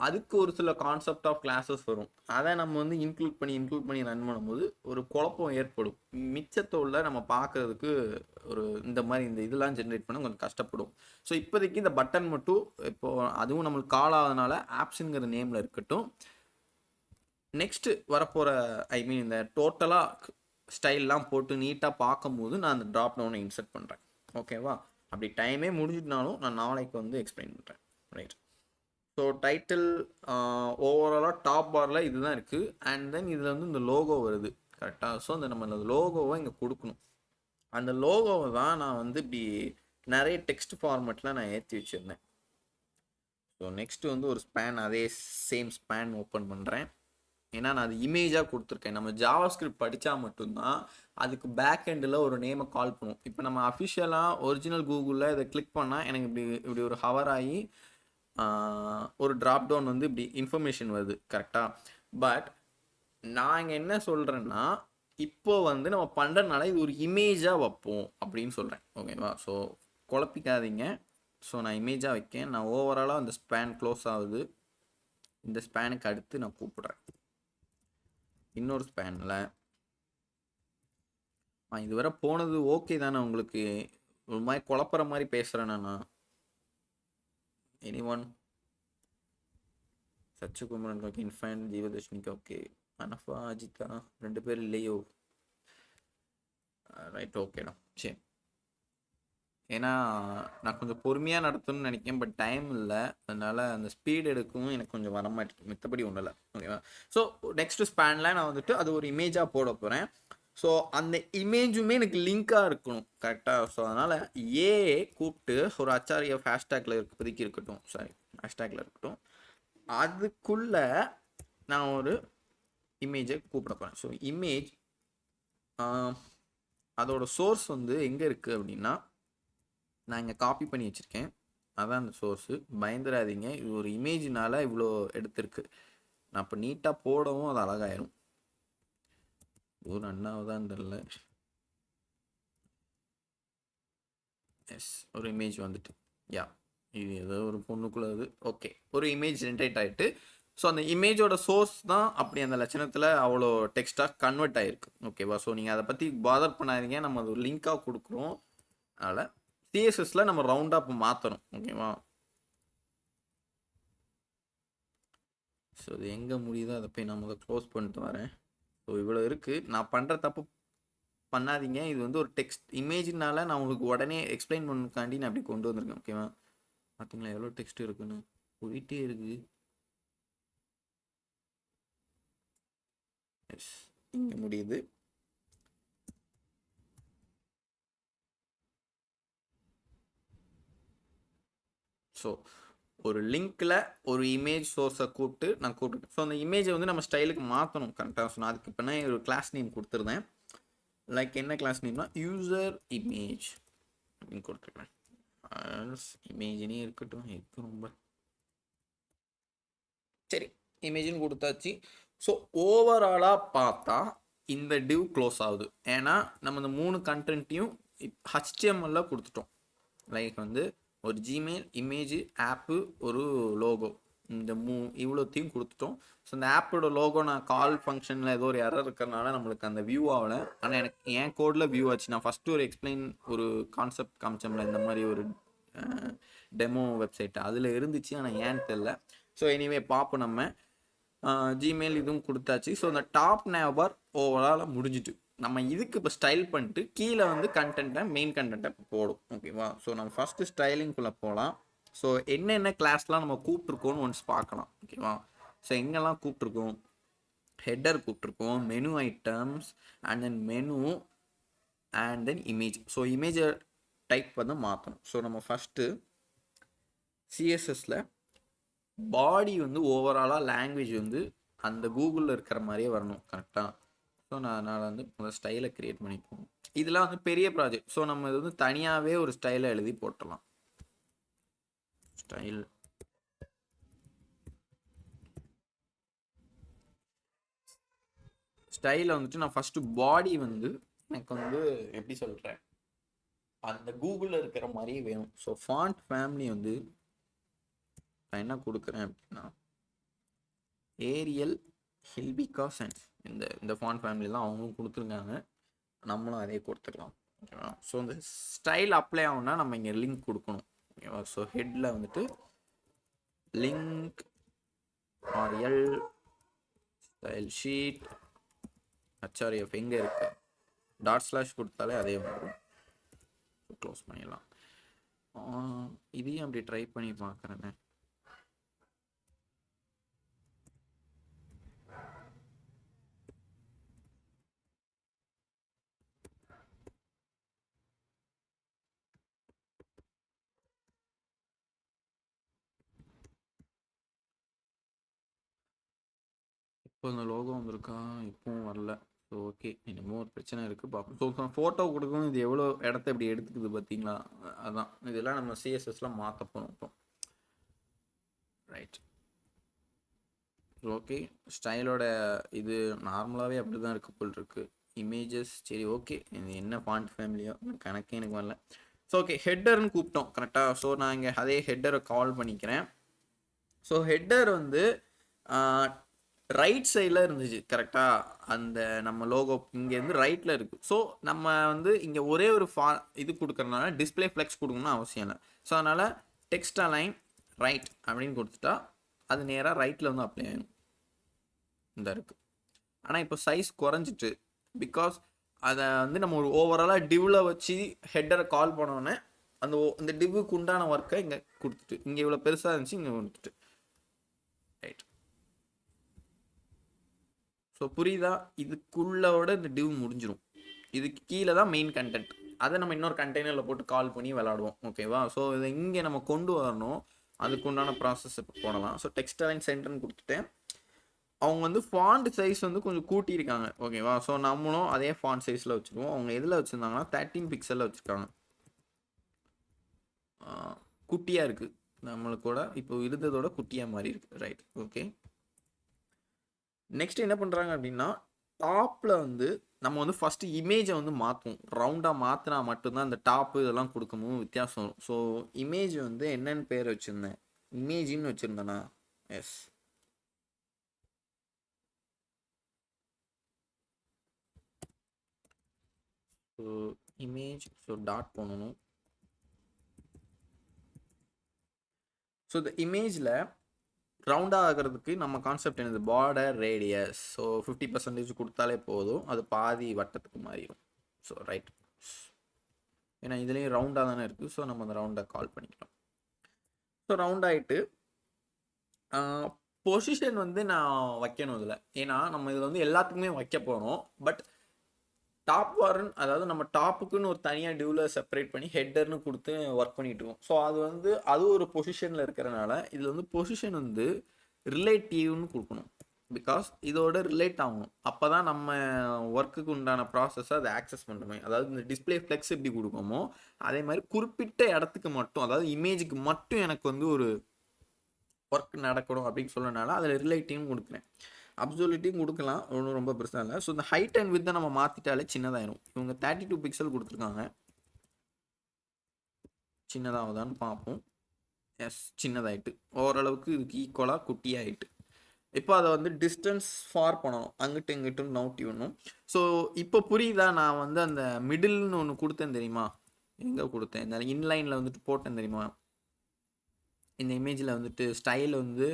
அதுக்கு ஒரு சில கான்செப்ட் ஆஃப் கிளாஸஸ் வரும். அதை நம்ம வந்து இன்க்ளூட் பண்ணி ரன் பண்ணும்போது ஒரு குழப்பம் ஏற்படும். மிச்சத்தோட நம்ம பார்க்கறதுக்கு ஒரு இந்த மாதிரி இந்த இதெல்லாம் ஜென்ரேட் பண்ண கொஞ்சம் கஷ்டப்படும். ஸோ இப்போதைக்கு இந்த பட்டன் மட்டும் இப்போது அதுவும் நம்மளுக்கு கால் ஆகாதனால ஆப்ஸுங்கிற நேமில் இருக்கட்டும். நெக்ஸ்ட்டு வரப்போகிற இந்த டோட்டலாக ஸ்டைல்லாம் போட்டு நீட்டாக பார்க்கும்போது நான் அந்த ட்ராப் டவுனை இன்சர்ட் பண்ணுறேன். ஓகேவா? அப்படி டைமே முடிஞ்சிட்டனாலும் நான் நாளைக்கு வந்து எக்ஸ்பிளைன் பண்ணுறேன். ரைட். ஸோ டைட்டில் ஓவராலாக டாப் பாரில் இதுதான் இருக்குது. அண்ட் தென் இதில் வந்து இந்த லோகோ வருது, கரெக்டாக? ஸோ நம்ம அந்த லோகோவை இங்கே கொடுக்கணும். அந்த லோகோவை தான் நான் வந்து இப்படி நிறைய டெக்ஸ்ட் ஃபார்மேட்டில் நான் ஏற்றி வச்சுருந்தேன். ஸோ நெக்ஸ்ட்டு வந்து ஒரு ஸ்பேன், அதே சேம் ஸ்பேன் ஓப்பன் பண்ணுறேன். ஏன்னா நான் அது இமேஜாக கொடுத்துருக்கேன். நம்ம ஜாவா ஸ்கிரிப்ட் படித்தா மட்டும்தான் அதுக்கு பேக் எண்டில் ஒரு நேமை கால் பண்ணும். இப்போ நம்ம அஃபிஷியலாக ஒரிஜினல் கூகுளில் இதை கிளிக் பண்ணால் எனக்கு இப்படி ஒரு ஹவர் ஆகி ஒரு ட்ராப் டவுன் வந்து இப்படி இன்ஃபர்மேஷன் வருது, கரெக்டாக? பட் நான் இங்கே என்ன சொல்கிறேன்னா, இப்போ வந்து நம்ம பண்ணுறதுனால இது ஒரு இமேஜாக வைப்போம் அப்படின்னு சொல்கிறேன். ஓகேவா? ஸோ குழப்பிக்காதீங்க. ஸோ நான் இமேஜாக வைக்கேன். நான் ஓவராலாக அந்த ஸ்பேன் க்ளோஸ் ஆகுது. இந்த ஸ்பேனுக்கு அடுத்து நான் கூப்பிட்றேன் இன்னொரு ஸ்பேனில். இதுவரை போனது ஓகே தானே? உங்களுக்கு ஒரு மாதிரி குழப்புற மாதிரி பேசுகிறேன் நான். எனிஒன்? சச்சுகுமரன் ஓகே, இன்ஃபேன் ஜீவதர்ஷினிக்கு ஓகே, அனஃபா அஜிதா 2 பேர் இல்லையோ? ரைட், ஓகேடா. சரி, ஏன்னா நான் கொஞ்சம் பொறுமையாக நடத்தணும்னு நினைக்கிறேன், பட் டைம் இல்லை. அதனால் அந்த ஸ்பீட் எடுக்கவும் எனக்கு கொஞ்சம் வர மாட்டேங்குது. மித்தபடி ஒன்றும் இல்லை. ஓகேவா? ஸோ நெக்ஸ்ட் ஸ்பேனில் நான் வந்துட்டு அது ஒரு இமேஜாக போட போகிறேன். ஸோ அந்த இமேஜுமே எனக்கு லிங்காக இருக்கணும், கரெக்டாக? ஸோ அதனால் கூப்பிட்டு ஒரு HRF ஹேஷ்டேக்கில் இப்போதைக்கு இருக்கட்டும், சாரி, ஹேஷ்டேக்கில் இருக்கட்டும். அதுக்குள்ளே நான் ஒரு இமேஜை கூப்பிட போகிறேன். ஸோ இமேஜ் அதோட சோர்ஸ் வந்து எங்கே இருக்குது அப்படின்னா, நான் இங்கே காப்பி பண்ணி வச்சுருக்கேன், அதான் அந்த சோர்ஸு. பயந்துடாதீங்க, இது ஒரு இமேஜினால இவ்வளோ எடுத்திருக்கு. நான் இப்போ நீட்டாக போடவும் அது அழகாயிரும். ஒரு அண்ணாவதான் தெரில. எஸ், ஒரு இமேஜ் வந்துட்டு, யா இது ஏதோ ஒரு பொண்ணுக்குள்ளது. ஓகே, ஒரு இமேஜ் ஜென்ரேட் ஆகிட்டு, ஸோ அந்த இமேஜோட சோர்ஸ் தான் அப்படி அந்த லட்சணத்தில் அவ்வளோ டெக்ஸ்ட்டாக கன்வெர்ட் ஆகிருக்கு. ஓகேவா? ஸோ நீங்கள் அதை பற்றி பாதர் பண்ணாதீங்க, நம்ம அது ஒரு லிங்காக கொடுக்குறோம். அதனால் சிஎஸ்எஸ்ல நம்ம ரவுண்டாக இப்போ மாற்றணும். ஓகேவா? ஸோ இது எங்கே முடியுதோ அதை போய் நான் முதல் க்ளோஸ் பண்ணிட்டு வரேன். ஸோ இவ்வளோ இருக்குது. நான் பண்ணுற தப்பு பண்ணாதீங்க. இது வந்து ஒரு டெக்ஸ்ட் இமேஜினால நான் உங்களுக்கு உடனே எக்ஸ்பிளைன் பண்ணுக்காண்டி நான் அப்படி கொண்டு வந்திருக்கேன். ஓகேவா? பார்த்தீங்களா எவ்வளோ டெக்ஸ்ட் இருக்குன்னு? போயிட்டே இருக்குது. எஸ், இங்கே முடியுது. ஸோ ஒரு லிங்க்கில் ஒரு இமேஜ் சோர்ஸை கூப்பிட்டு நான் கூப்பிட்டு, ஸோ அந்த இமேஜை வந்து நம்ம ஸ்டைலுக்கு மாற்றணும் கரெக்டாக. ஸோ நான் அதுக்கு இப்போ நான் ஒரு கிளாஸ் நேம் கொடுத்துருந்தேன். லைக் என்ன கிளாஸ் நேம்னா யூசர் இமேஜ் அப்படின்னு கொடுத்துருக்கேன். இமேஜினே இருக்கட்டும், இருக்கு ரொம்ப சரி. இமேஜின்னு கொடுத்தாச்சு. ஸோ ஓவராலாக பார்த்தா இந்த டிவ் க்ளோஸ் ஆகுது. ஏன்னா நம்ம இந்த 3 கண்டென்ட்டையும் HTML கொடுத்துட்டோம். லைக் வந்து ஒரு ஜிமெயில், இமேஜ், ஆப்பு, ஒரு லோகோ, இந்த இவ்வளோத்தையும் கொடுத்துட்டோம். ஸோ இந்த ஆப்போட லோகோ நான் கால் ஃபங்க்ஷனில் ஏதோ ஒரு எரர் இருக்கிறனால நம்மளுக்கு அந்த வியூ ஆகலை. ஆனால் எனக்கு என் கோடில் வியூ ஆச்சு. நான் ஃபஸ்ட்டு ஒரு ஒரு கான்செப்ட் காமிச்சோம்ல, இந்த மாதிரி ஒரு டெமோ வெப்சைட் அதில் இருந்துச்சு, ஆனால் ஏன்னு தெரில. ஸோ எனிவே பார்ப்போம். நம்ம ஜிமெயில் இதுவும் கொடுத்தாச்சு. ஸோ இந்த டாப் நேவர் ஓவரால் முடிஞ்சிட்டு நம்ம இதுக்கு இப்போ ஸ்டைல் பண்ணிட்டு கீழே வந்து கண்டென்ட்டை மெயின் கண்டென்ட்டை போடும். ஓகேவா? ஸோ நம்ம ஃபஸ்ட்டு ஸ்டைலிங்குள்ளே போகலாம். ஸோ என்னென்ன கிளாஸ்லாம் நம்ம கூப்பிட்ருக்கோன்னு ஒன்ஸ் பார்க்கலாம். ஓகேவா? ஸோ எங்கெல்லாம் கூப்பிட்ருக்கோம்? ஹெட்டர் கூப்பிட்ருக்கோம், menu items, and then menu, and then image. So இமேஜை டைப் வந்து மாற்றணும். ஸோ நம்ம ஃபஸ்ட்டு சிஎஸ்எஸில் பாடி வந்து ஓவராலாக லாங்குவேஜ் வந்து அந்த கூகுளில் இருக்கிற மாதிரியே வரணும் கரெக்டாக. ஸோ நான் வந்து முதல் ஸ்டைலை க்ரியேட் பண்ணிப்போம். இதெல்லாம் வந்து பெரிய ப்ராஜெக்ட். ஸோ நம்ம இது வந்து தனியாகவே ஒரு ஸ்டைலை எழுதி போட்டுடலாம். ஸ்டைலில் வந்துட்டு நான் ஃபஸ்ட்டு பாடி வந்து எனக்கு வந்து எப்படி சொல்கிறேன், அந்த கூகுளில் இருக்கிற மாதிரியே வேணும். ஸோ ஃபாண்ட் ஃபேமிலி வந்து நான் என்ன கொடுக்குறேன் அப்படின்னா ஏரியல், ஹில்பிகா சென்ஸ், இந்த ஃபாண்ட் ஃபேமிலிலாம் அவங்களும் கொடுத்துருக்காங்க, நம்மளும் அதே கொடுத்துக்கலாம். ஓகேவா? ஸோ இந்த ஸ்டைல் அப்ளை ஆகும்னா நம்ம இங்கே லிங்க் கொடுக்கணும். ஓகேவா? ஸோ ஹெட்டில் வந்துட்டு link RL style sheet HRF எங்கே இருக்கு, டாட் / கொடுத்தாலே அதே வந்துடும். க்ளோஸ் பண்ணிடலாம். இதையும் அப்படி ட்ரை பண்ணி பார்க்குறேங்க. இப்போ இந்த லோகோ வந்திருக்கா? இப்பவும் வரல. ஸோ ஓகே, இன்னமும் ஒரு பிரச்சனை இருக்குது, பார்ப்போம். ஸோ ஃபோட்டோ கொடுக்கணும். இது எவ்வளோ இடத்த இப்படி எடுத்துக்குது பார்த்தீங்களா? அதான் இதெல்லாம் நம்ம சிஎஸ்எஸ்லாம் மாற்ற போகிறோம் இப்போ. Right, okay. ஸ்டைலோட இது நார்மலாகவே அப்படி தான் இருக்க போல் இருக்குது. இமேஜஸ் சரி, ஓகே. இது என்ன ஃபாண்ட் ஃபேமிலியோ கணக்கே எனக்கு வரல. ஸோ ஓகே, ஹெட்டர்னு கூப்பிட்டோம் கரெக்டாக. ஸோ நான் இங்கே அதே ஹெட்டரை கால் பண்ணிக்கிறேன். ஸோ ஹெட்டர் வந்து ரைட் சைடில் இருந்துச்சு கரெக்டாக. அந்த நம்ம லோகோ இங்கேருந்து ரைட்டில் இருக்குது. ஸோ நம்ம வந்து இங்கே ஒரே ஒரு இது கொடுக்குறதுனால டிஸ்பிளே ஃப்ளெக்ஸ் கொடுக்கணும்னு அவசியம் இல்லை. ஸோ அதனால் டெக்ஸ்ட் அலைன் ரைட் அப்படின்னு கொடுத்துட்டா அது நேராக ரைட்டில் வந்து அப்ளை ஆகும். இந்த இருக்குது. ஆனால் இப்போ சைஸ் குறைஞ்சிட்டு, பிகாஸ் அதை வந்து நம்ம ஒரு ஓவராலாக டிவ்வில் வச்சு ஹெட்டரை கால் பண்ணோன்னே அந்த டிவ்வுக்கு உண்டான ஒர்க்கை இங்கே கொடுத்துட்டு, இங்கே இவ்வளோ பெருசாக இருந்துச்சு இங்கே கொடுத்துட்டு. ரைட். ஸோ புரியுதா? இதுக்குள்ளோட இந்த டிவ் முடிஞ்சிடும். இதுக்கு கீழே தான் மெயின் கண்டென்ட். அதை நம்ம இன்னொரு கண்டெய்னரில் போட்டு கால் பண்ணி விளாடுவோம். ஓகேவா? ஸோ இதை இங்கே நம்ம கொண்டு வரணும். அதுக்கு உண்டான ப்ராசஸ் இப்போ போடலாம். ஸோ டெக்ஸ்ட் அலைன் சென்டர்னு கொடுத்துட்டேன். அவங்க வந்து ஃபாண்ட் சைஸ் வந்து கொஞ்சம் கூட்டியிருக்காங்க. ஓகேவா? ஸோ நம்மளும் அதே ஃபாண்ட் சைஸில் வச்சுருவோம். அவங்க எதில் வச்சுருந்தாங்கன்னா 13 பிக்சலில் வச்சுருக்காங்க. குட்டியாக இருக்குது, நம்மளுக்கூட இப்போ இருந்ததோட குட்டியாக மாறி இருக்குது. Right, okay. நெக்ஸ்ட் என்ன பண்ணுறாங்க அப்படின்னா, டாப்பில் வந்து நம்ம வந்து ஃபஸ்ட்டு இமேஜை வந்து மாற்றுவோம். ரவுண்டாக மாற்றினா மட்டும்தான் அந்த டாப்பு இதெல்லாம் கொடுக்கணும் வித்தியாசம் வரும். ஸோ இமேஜ் வந்து என்னென்னு பேர் வச்சுருந்தேன், இமேஜின்னு வச்சுருந்தேண்ணா. Yes, so image, so dot பண்ணணும். ஸோ இந்த இமேஜில் ரவுண்டாக ஆகிறதுக்கு நம்ம கான்செப்ட் என்னது, பார்டர் ரேடியஸ். ஸோ 50% கொடுத்தாலே போதும், அது பாதி வட்டத்துக்கு மாறிடும். ஸோ ரைட், ஏன்னா இதுலேயும் ரவுண்டாக தானே இருக்குது, ஸோ நம்ம அந்த ரவுண்டை கால் பண்ணிக்கலாம். ஸோ ரவுண்ட் ஆகிட்டு பொசிஷன் வந்து நான் வைக்கணும் இதில், ஏன்னா நம்ம இதில் வந்து எல்லாத்துக்குமே வைக்க போகிறோம். பட் டாப் வாரன், அதாவது நம்ம டாப்புக்குன்னு ஒரு தனியாக டியூவில் செப்பரேட் பண்ணி ஹெட்டர்னு கொடுத்து ஒர்க் பண்ணிட்டு இருக்கோம். ஸோ அது வந்து அது ஒரு பொசிஷனில் இருக்கிறனால இதில் வந்து பொசிஷன் வந்து ரிலேட்டிவ்னு கொடுக்கணும். பிகாஸ் இதோட ரிலேட் ஆகணும், அப்போ தான் நம்ம ஒர்க்குக்கு உண்டான ப்ராசஸை அதை ஆக்சஸ் பண்ணுறோமே. அதாவது இந்த டிஸ்பிளே ஃப்ளெக்ஸ் எப்படி கொடுக்கோமோ அதே மாதிரி குறிப்பிட்ட இடத்துக்கு மட்டும், அதாவது இமேஜுக்கு மட்டும் எனக்கு வந்து ஒரு ஒர்க் நடக்கணும் அப்படின்னு சொல்லனால அதில் ரிலேட்டிவ்னு கொடுக்குறேன். அப்சல்யூட்டையும் கொடுக்கலாம், ஒன்றும் ரொம்ப பெருசாக இல்லை. ஸோ இந்த ஹைட் அண்ட் வித்தை நம்ம மாற்றிட்டாலே சின்னதாயிரும். இவங்க 32 பிக்சல் கொடுத்துருக்காங்க, சின்னதாகுதான்னு பார்ப்போம். எஸ், சின்னதாயிட்டு ஓரளவுக்கு இதுக்கு ஈக்குவலாக குட்டியாகிட்டு. இப்போ அதை வந்து டிஸ்டன்ஸ் ஃபார் பண்ணணும், அங்கிட்டு இங்கிட்டும் நவுட்டி விடணும். ஸோ இப்போ புரியுதா, நான் வந்து அந்த மிடில்னு ஒன்று கொடுத்தேன் தெரியுமா, எங்கே கொடுத்தேன், இந்த இன்லைனில் வந்துட்டு போட்டேன் தெரியுமா. இந்த இமேஜில் வந்துட்டு ஸ்டைல் வந்து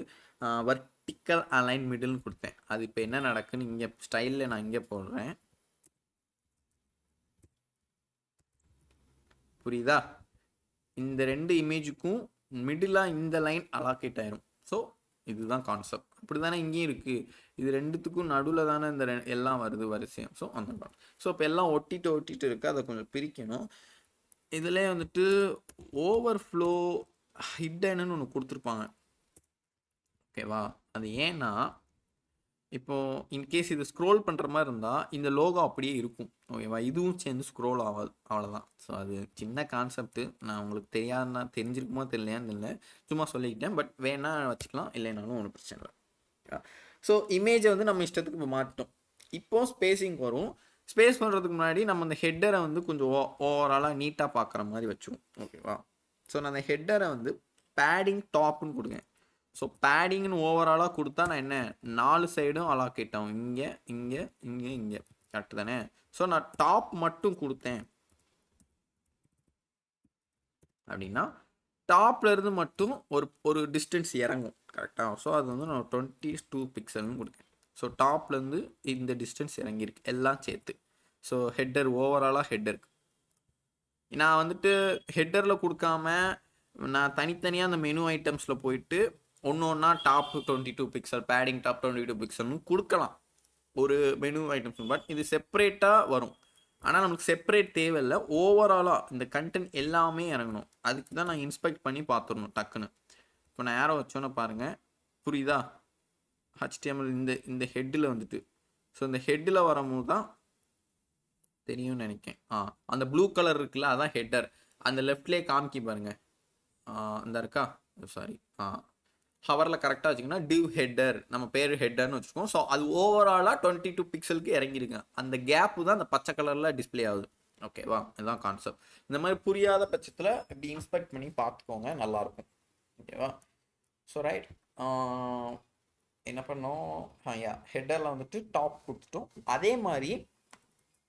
வர்டிக்கல் அலைன் மிடில்னு கொடுத்தேன். அது இப்போ என்ன நடக்குன்னு இங்கே ஸ்டைலில் நான் இங்கே போடுறேன், புரியுதா. இந்த ரெண்டு இமேஜுக்கும் மிடிலாக இந்த லைன் அலாக்கேட் ஆயிரும். ஸோ இதுதான் கான்செப்ட். அப்படி தானே இங்கேயும் இருக்குது, இது ரெண்டுத்துக்கும் நடுவில் தானே இந்த எல்லாம் வருது வரிசையும். ஸோ அந்த ஸோ இப்போ எல்லாம் ஒட்டிட்டு இருக்குது, அதை கொஞ்சம் பிரிக்கணும். இதில் வந்துட்டு ஓவர்ஃப்ளோ ஹிட்டன்னு ஒன்று கொடுத்துருப்பாங்க, ஓகேவா. அது ஏன்னா இப்போது இன்கேஸ் இது ஸ்க்ரோல் பண்ணுற மாதிரி இருந்தால் இந்த லோகோ அப்படியே இருக்கும், ஓகேவா. இதுவும் சேர்ந்து ஸ்க்ரோல் ஆகாது, அவ்வளோதான். ஸோ அது சின்ன கான்செப்ட்டு, நான் உங்களுக்கு தெரியாதுன்னா தெரிஞ்சிருக்குமோ தெரியலையான்னு இல்லை, சும்மா சொல்லிக்கிட்டேன். பட் வேணா வச்சுக்கலாம், இல்லைனாலும் ஒன்றும் பிரச்சனை இல்லை. ஸோ இமேஜை வந்து நம்ம இஷ்டத்துக்கு இப்போ மாற்றிட்டோம். இப்போது ஸ்பேஸிங் வரும். ஸ்பேஸ் பண்ணுறதுக்கு முன்னாடி நம்ம அந்த ஹெட்டரை வந்து கொஞ்சம் ஓவராலாக நீட்டாக பார்க்குற மாதிரி வச்சுவோம், ஓகேவா. ஸோ நான் அந்த ஹெட்டரை வந்து பேடிங் டாப்னு கொடுங்க. ஸோ பேடிங்னு ஓவராலாக கொடுத்தா நான் என்ன 4 சைடும் அலாக்கேட் ஆகும், இங்கே இங்கே இங்கே இங்கே, கரெக்டு தானே. ஸோ நான் டாப் மட்டும் கொடுத்தேன் அப்படின்னா டாப்ல இருந்து மட்டும் ஒரு டிஸ்டன்ஸ் இறங்கும், கரெக்டாக. ஸோ அது வந்து நான் 22 பிக்சல்னு கொடுக்கேன். ஸோ டாப்லேருந்து இந்த டிஸ்டன்ஸ் இறங்கியிருக்கு எல்லாம் சேர்த்து. ஸோ ஹெட்டர் ஓவராலாக ஹெட்டருக்கு நான் வந்துட்டு ஹெட்டரில் கொடுக்காம நான் தனித்தனியாக அந்த மெனு ஐட்டம்ஸில் போயிட்டு ஒன்று ஒன்றா டாப் 22 பிக்சல், பேடிங் டாப் 22 பிக்சல்னு கொடுக்கலாம் ஒரு மெனு ஐட்டம்ஸ். பட் இது செப்பரேட்டாக வரும், ஆனால் நமக்கு செப்பரேட் தேவையில்லை. ஓவராலாக இந்த கண்டென்ட் எல்லாமே இறங்கணும், அதுக்கு தான் நான் இன்ஸ்பெக்ட் பண்ணி பார்த்துடணும் டக்குன்னு. இப்போ நான் யாரோ வச்சோன்னு பாருங்கள், புரியுதா. HTML இந்த ஹெட்டில் வந்துட்டு, ஸோ இந்த ஹெட்டில் வரும்போது தான் தெரியும்னு நினைக்கிறேன். அந்த ப்ளூ கலர் இருக்குல்ல, அதான் ஹெட்டர். அந்த லெஃப்ட்லேயே காமிக்கி பாருங்க, அந்த இருக்கா, சாரி, ஹவரில் கரெக்டாக வச்சிங்கன்னா டிவ் ஹெட்டர், நம்ம பேர் ஹெட்டர்னு வச்சுக்கோம். ஸோ அது ஓவராலாக 22 பிக்சலுக்கு இறங்கிருங்க. அந்த கேப்பு தான் அந்த பச்சை கலரில் டிஸ்பிளே ஆகுது, ஓகேவா. இதுதான் கான்செப்ட். இந்த மாதிரி புரியாத பட்சத்தில் இப்படி இன்ஸ்பெக்ட் பண்ணி பார்த்துக்கோங்க, நல்லாயிருக்கும், ஓகேவா. ஸோ ரைட், என்ன பண்ணோம், ஹெட்டரில் வந்துட்டு டாப் கொடுத்துட்டோம். அதே மாதிரி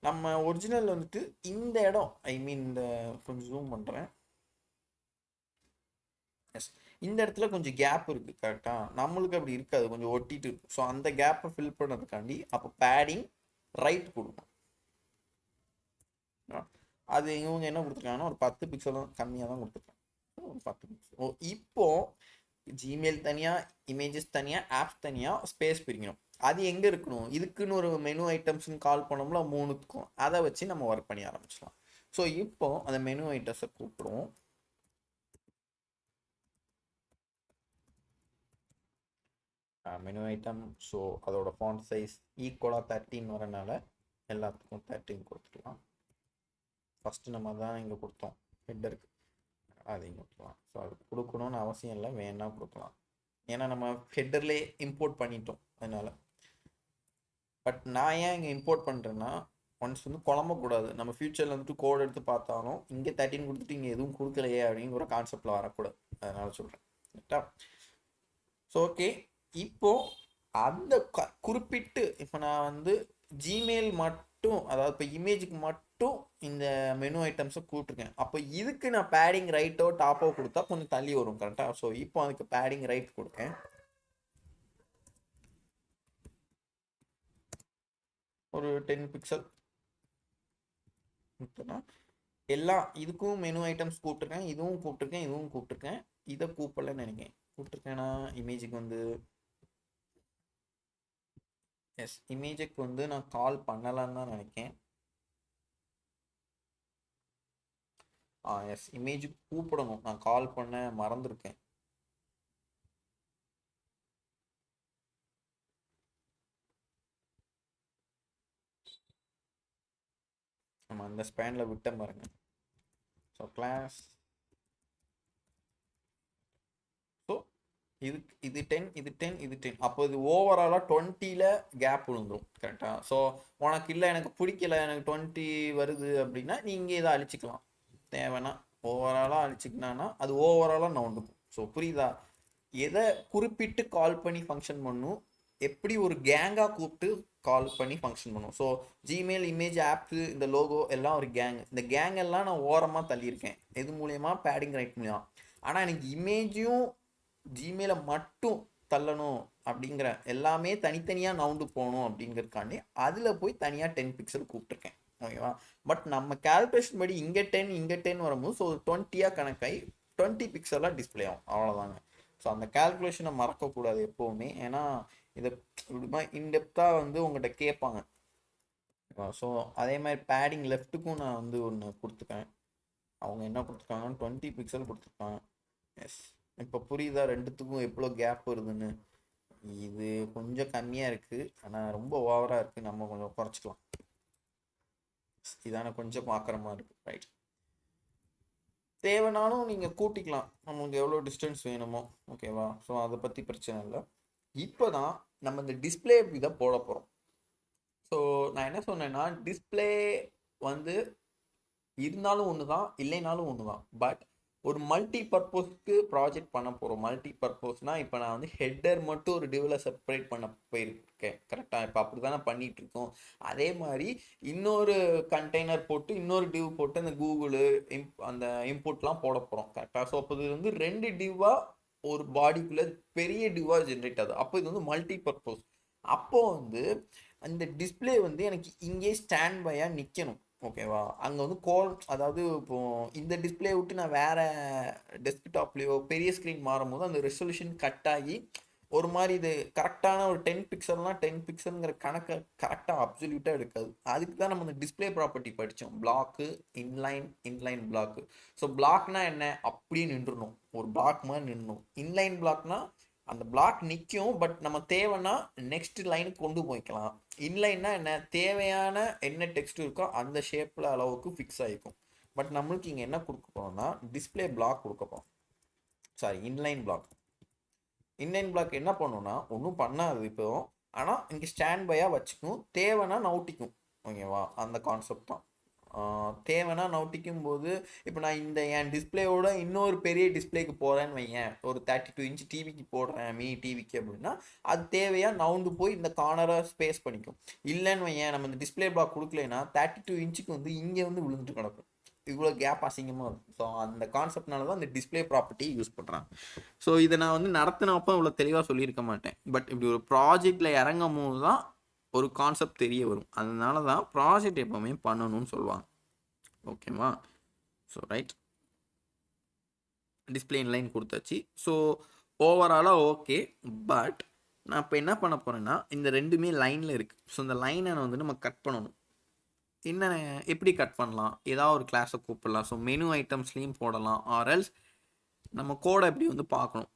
நம்ம ஒரிஜினல் வந்துட்டு இந்த இடம், ஐ மீன் இந்த கொஞ்சம் ஜூம் பண்ணுறேன், எஸ், இந்த இடத்துல கொஞ்சம் கேப் இருக்குது, கரெக்டாக. நம்மளுக்கு அப்படி இருக்காது, கொஞ்சம் ஒட்டிட்டு இருக்கும். ஸோ அந்த கேப்பை ஃபில் பண்ணுறதுக்காண்டி அப்போ பேடிங் ரைட் கொடுக்கணும். அது இவங்க என்ன கொடுத்துருக்காங்கன்னா ஒரு 10 பிக்சலும் கம்மியாக தான் கொடுத்துருக்காங்க, ஒரு 10 பிக்சல். இப்போ ஜிமெயில் தனியாக, இமேஜஸ் தனியாக, ஆப்ஸ் தனியாக, ஸ்பேஸ் பிரிக்கணும். அது எங்கே இருக்கணும், இதுக்குன்னு ஒரு மெனு ஐட்டம்ஸ்னு கால் பண்ணோம்ல 3த்துக்கும், அதை வச்சு நம்ம ஒர்க் பண்ணி ஆரம்பிச்சிடலாம். ஸோ இப்போ அந்த மெனு ஐட்டம்ஸை கூப்பிடுவோம். மெனு ஐட்டம், ஸோ அதோட ஃபாண்ட் சைஸ் ஈக்குவலாக 13 வரனால எல்லாத்துக்கும் 13 கொடுத்துக்கலாம். ஃபஸ்ட்டு நம்ம தான் இங்கே கொடுத்தோம் ஹெட்டருக்கு, அதையும் கொடுக்கலாம். ஸோ அது கொடுக்கணும்னு அவசியம் இல்லை, வேணா கொடுக்கலாம். ஏன்னா நம்ம ஹெட்டர்லேயே இம்போர்ட் பண்ணிட்டோம் அதனால். பட் நான் ஏன் இங்கே இம்போர்ட் பண்ணுறேன்னா, ஒன்ஸ் வந்து குழம்பக்கூடாது. நம்ம ஃப்யூச்சரில் வந்துட்டு கோட் எடுத்து பார்த்தாலும் இங்கே 13 கொடுத்துட்டு இங்கே எதுவும் கொடுக்கலையே அப்படிங்கிற கான்செப்டில் வரக்கூடாது. அதனால் சொல்கிறேன். கரெக்டா? ஸோ ஓகே, இப்போது அந்த குறிப்பிட்டு இப்போ நான் வந்து ஜிமெயில் மட்டும், அதாவது இப்போ இமேஜுக்கு மட்டும் இந்த மெனு ஐட்டம்ஸை கூப்பிட்ருக்கேன். அப்போ இதுக்கு நான் பேடிங் ரைட்டோ டாப்போ கொடுத்தா கொஞ்சம் தள்ளி வரும். கரெக்டாக? ஸோ இப்போ அதுக்கு பேடிங் ரைட் கொடுக்கேன். ஒரு 10 பிக்சல் எல்லாம் இதுக்கும் மெனு ஐட்டம்ஸ் கூப்பிட்ருக்கேன், இதுவும் கூப்பிட்ருக்கேன், இதுவும் கூப்பிட்ருக்கேன். இதை கூப்பிடலன்னு நினைக்கிறேன். கூப்பிட்ருக்கேன்னா இமேஜுக்கு வந்து எஸ், இமேஜுக்கு வந்து நான் கால் பண்ணலான்னு தான் நினைக்கிறேன். எஸ், இமேஜுக்கு கூப்பிடணும். நான் கால் பண்ண மறந்துருக்கேன். நம்ம அந்த ஸ்பேனில் விட்ட பாருங்க. ஸோ கிளாஸ், ஸோ இது 10, இது 10, இது 10. அப்போ இது ஓவராலாக 20ல் கேப் விழுந்துடும். கரெக்டாக? ஸோ உனக்கு இல்லை எனக்கு பிடிக்கல, எனக்கு 20 வருது அப்படின்னா நீங்கள் இதை அழிச்சிக்கலாம். தேவைன்னா ஓவராலாக அழிச்சிக்கினான்னா அது ஓவராலாக நவுண்டுக்கும். ஸோ புரியுதா? எதை குறிப்பிட்டு கால் பண்ணி ஃபங்க்ஷன் பண்ணும், எப்படி ஒரு கேங்காக கூப்பிட்டு கால் பண்ணி ஃபங்க்ஷன் பண்ணும். ஸோ ஜிமெயில், இமேஜ், ஆப்ஸு, இந்த லோகோ எல்லாம் ஒரு கேங். இந்த கேங் எல்லாம் நான் ஓரமாக தள்ளியிருக்கேன். எது மூலயமா? பேடிங் ரைட் மூலியமா. ஆனால் எனக்கு இமேஜையும் ஜிமெயிலை மட்டும் தள்ளணும் அப்படிங்கிற, எல்லாமே தனித்தனியாக நவுண்டு போகணும் அப்படிங்கிறதுக்காண்டி அதில் போய் தனியாக 10 பிக்சல் கூப்பிட்ருக்கேன். ஓகேவா? பட் நம்ம கேல்குலேஷன் படி இங்கே 10 இங்கே 10 வரும்போது ஸோ 20யாக கணக்காகி 20 பிக்சலாக டிஸ்பிளே ஆகும். அவ்வளோதாங்க. ஸோ அந்த கேல்குலேஷனை மறக்கக்கூடாது எப்போவுமே. ஏன்னா இதை இப்படிமா இன்டெப்த்தாக வந்து உங்கள்கிட்ட கேட்பாங்க. ஸோ அதே மாதிரி பேடிங் லெஃப்ட்டுக்கும் நான் வந்து ஒன்று கொடுத்துருக்கேன். அவங்க என்ன கொடுத்துருக்காங்கன்னு 20 பிக்சல் கொடுத்துருக்காங்க. எஸ், இப்போ புரியுதா ரெண்டுத்துக்கும் எவ்வளோ கேப் வருதுன்னு? இது கொஞ்சம் கம்மியாக இருக்குது, ஆனால் ரொம்ப ஓவராக இருக்குது. நம்ம கொஞ்சம் குறைச்சிக்கலாம். இதான கொஞ்சம் பார்க்குற மாதிரி இருக்குது. ரைட், தேவைனாலும் நீங்கள் கூட்டிக்கலாம், நம்மளுக்கு எவ்வளோ டிஸ்டன்ஸ் வேணுமோ. ஓகேவா? ஸோ அதை பற்றி பிரச்சனை இல்லை. இப்போ தான் நம்ம இந்த டிஸ்பிளே இதை போட போகிறோம். ஸோ நான் என்ன சொன்னேன்னா, டிஸ்பிளே வந்து இருந்தாலும் ஒன்று தான், இல்லைனாலும் ஒன்று தான். பட் ஒரு மல்டி பர்பஸ்க்கு ப்ராஜெக்ட் பண்ண போகிறோம். மல்டி பர்பஸ்னால் இப்போ நான் வந்து ஹெட்டர் மட்டும் ஒரு டிவில் செப்பரேட் பண்ண போயிருக்கேன். கரெக்டாக? இப்போ அப்படி தானே பண்ணிகிட்டு இருக்கோம். அதே மாதிரி இன்னொரு கண்டெய்னர் போட்டு இன்னொரு டிவ் போட்டு அந்த கூகுளு அந்த இன்புட்லாம் போட போகிறோம். கரெக்டாக? ஸோ அப்போ இது வந்து 2 டிவ்வாக ஒரு பாடிக்குள்ளே பெரிய டிவ்வாக ஜென்ரேட் ஆகுது. அப்போ இது வந்து மல்டி பர்பஸ். அப்போது வந்து அந்த டிஸ்பிளே வந்து எனக்கு இங்கே ஸ்டாண்ட் பையாக நிற்கணும். ஓகேவா? அங்கே வந்து அதாவது இப்போ இந்த டிஸ்பிளே விட்டு நான் வேறு டெஸ்க்டாப்லேயோ பெரிய ஸ்க்ரீன் மாறும்போது அந்த ரெசல்யூஷன் கட் ஆகி ஒரு மாதிரி இது கரெக்டான ஒரு 10 பிக்சல்னால் 10 பிக்சலுங்கிற கணக்கை கரெக்டாக அப்சல்யூட்டாக எடுக்காது. அதுக்கு தான் நம்ம இந்த டிஸ்பிளே ப்ராப்பர்ட்டி படித்தோம். Block, inline block. ஸோ பிளாக்னா என்ன? அப்படியே நின்றுணும், ஒரு பிளாக் மாதிரி நின்றுணும். இன்லைன் பிளாக்னா அந்த பிளாக் நிற்கும், பட் நம்ம தேவைன்னா நெக்ஸ்ட் லைனுக்கு கொண்டு போய்க்கலாம். இன்லைன்னா என்ன? தேவையான என்ன டெக்ஸ்ட் இருக்கோ அந்த ஷேப்பில் அளவுக்கு ஃபிக்ஸ் ஆகிக்கும். பட் நம்மளுக்கு இங்கே என்ன கொடுக்க போகிறோம்னா டிஸ்பிளே பிளாக் கொடுக்க போகிறோம். Sorry, inline black. Inline black என்ன பண்ணுன்னா ஒன்றும் பண்ணாது இப்போ, ஆனால் இங்கே ஸ்டாண்ட் பையாக வச்சுக்கும், தேவைன்னா நவுட்டிக்கும். ஓகேவா? அந்த கான்செப்ட் தான். தேவைன்னா நவுட்டிக்கும் போது இப்போ நான் இந்த என் டிஸ்பிளேயோட இன்னொரு பெரிய டிஸ்பிளேக்கு போகிறேன்னு வையேன், ஒரு 32 இன்ச் டிவிக்கு போடுறேன், மினி டிவிக்கு அப்படின்னா அது தேவையாக நவுண்டு போய் இந்த கார்னரை ஸ்பேஸ் பண்ணிக்கும். இல்லைன்னு வையன், நம்ம இந்த டிஸ்பிளே பிளாக் கொடுக்கலைன்னா 32 இன்ச்சுக்கு வந்து இங்கே வந்து விழுந்துட்டு கிடக்கும், இவ்வளோ கேப் அசிங்கமாக இருக்கும். ஸோ அந்த கான்செப்ட்னால தான் இந்த டிஸ்பிளே ப்ராப்பர்ட்டி யூஸ் பண்ணுறாங்க. ஸோ இதை நான் வந்து நடத்தினப்போ இவ்வளோ தெளிவாக சொல்லியிருக்க மாட்டேன். பட் இப்படி ஒரு ப்ராஜெக்டில் இறங்கும் போது தான் ஒரு கான்செப்ட் தெரிய வரும். அதனால தான் ப்ராஜெக்ட் எப்போவுமே பண்ணணும்னு சொல்லுவாங்க. ஓகேவா? ஸோ ரைட், டிஸ்பிளே இன்லைன் கொடுத்தாச்சு. ஸோ ஓவராலாக ஓகே. பட் நான் இப்போ என்ன பண்ண போகிறேன்னா, இந்த ரெண்டுமே லைனில் இருக்குது. ஸோ இந்த லைனை வந்து நம்ம கட் பண்ணணும். என்ன, எப்படி கட் பண்ணலாம்? ஏதாவது ஒரு கிளாஸை கூப்பிடலாம். ஸோ மெனு ஐட்டம்ஸ்லேயும் போடலாம். ஆர்எல்ஸ் நம்ம கோடை எப்படி வந்து பார்க்கணும்.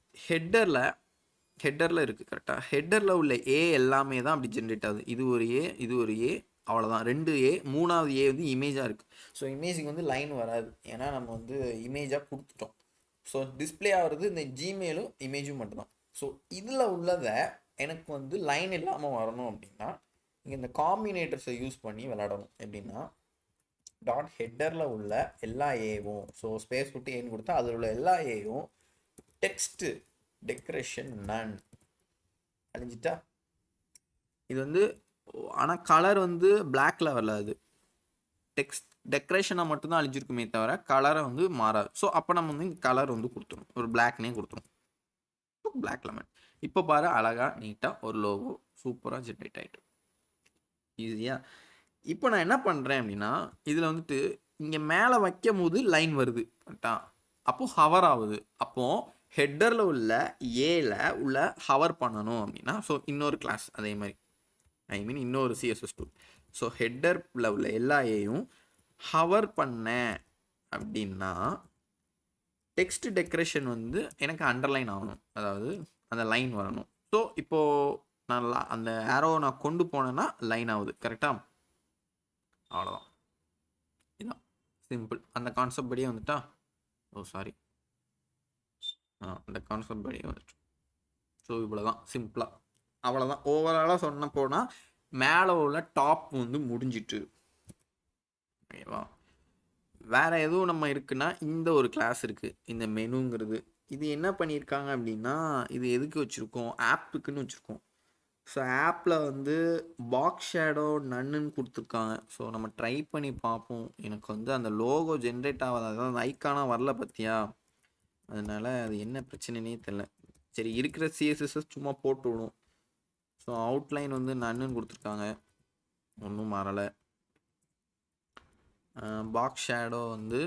ஹெட்டரில் இருக்குது. கரெக்டாக? ஹெட்டரில் உள்ள ஏ எல்லாமே தான் அப்படி ஜென்ரேட் ஆகுது. இது ஒரு ஏ, இது ஒரு ஏ, அவ்வளோதான். 2 ஏ, 3வது ஏ வந்து இமேஜாக இருக்குது. ஸோ இமேஜுக்கு வந்து லைன் வராது, ஏன்னா நம்ம வந்து இமேஜாக கொடுத்துட்டோம். ஸோ டிஸ்பிளே ஆகிறது இந்த ஜிமெயிலும் இமேஜும் மட்டும்தான். ஸோ இதில் உள்ளதை எனக்கு வந்து லைன் இல்லாமல் வரணும் அப்படின்னா இங்கே இந்த காம்பினேட்டர்ஸை யூஸ் பண்ணி விளையாடணும். எப்படின்னா டாட் ஹெட்டரில் உள்ள எல்லா ஏவும், ஸோ ஸ்பேஸ் விட்டு ஏன்னு கொடுத்தா அதில் உள்ள எல்லா ஏவும் டெக்ஸ்ட்டு டெக்கரேஷன் நன் அழிஞ்சிட்டா. இது வந்து ஆனால் கலர் வந்து பிளாக்ல வரல, அது டெக்ஸ்ட் டெக்கரேஷனாக மட்டும்தான் அழிஞ்சிருக்குமே தவிர கலரை வந்து மாறாது. ஸோ அப்போ நம்ம வந்து கலர் வந்து கொடுத்துரும், ஒரு பிளாக்னே கொடுத்துரும், பிளாக் லெமன். இப்போ பாரு அழகாக நீட்டாக ஒரு லோகோ சூப்பராக ஜென்ரேட் ஆகிட்டு ஈஸியாக. இப்போ நான் என்ன பண்ணுறேன் அப்படின்னா இதில் வந்துட்டு இங்கே மேலே வைக்கும் போது லைன் வருது கரெக்டா, அப்போது ஹவர் ஆகுது. அப்போது ஹெட்டரில் உள்ள ஏல உள்ள ஹவர் பண்ணணும் அப்படின்னா ஸோ இன்னொரு கிளாஸ் அதே மாதிரி இன்னொரு சிஎஸ்எஸ் டூல். ஸோ ஹெட்டரில் உள்ள எல்லா ஏயும் ஹவர் பண்ணேன் அப்படின்னா டெக்ஸ்ட் டெக்கரேஷன் வந்து எனக்கு அண்டர்லைன் ஆகணும், அதாவது அந்த லைன் வரணும். ஸோ இப்போது நான் அந்த ஆரோ நான் கொண்டு போனேன்னா லைன் ஆகுது கரெக்டாக. அவ்வளோதான், இதுதான் சிம்பிள். அந்த கான்செப்ட் படியே வந்துட்டா, சாரி அந்த கான்செப்ட் படியே வந்துட்டு. ஸோ இவ்வளோ தான் சிம்பிளாக, அவ்வளோதான். ஓவராலாக சொன்ன போனால் மேலே உள்ள டாப் வந்து முடிஞ்சிட்டு ஓகேவா. வேறு எதுவும் நம்ம இருக்குன்னா இந்த ஒரு கிளாஸ் இருக்குது, இந்த மெனுங்கிறது. இது என்ன பண்ணியிருக்காங்க அப்படின்னா இது எதுக்கு வச்சுருக்கோம், ஆப்புக்குன்னு வச்சுருக்கோம். ஸோ ஆப்பில் வந்து பாக்ஸ் ஷேடோ நன்னுன்னு கொடுத்துருக்காங்க. ஸோ நம்ம ட்ரை பண்ணி பார்ப்போம். எனக்கு வந்து அந்த லோகோ ஜென்ரேட் ஆகாது, அதாவது அந்த ஐக்கானாக வரல பார்த்தியா, அதனால் அது என்ன பிரச்சனைனே தெரில. சரி இருக்கிற சிஎஸ்எஸ் சும்மா போட்டு விடும். ஸோ அவுட்லைன் வந்து நன்னுன்னு கொடுத்துருக்காங்க, ஒன்றும் மாறலை. பாக்ஸ் ஷேடோ வந்து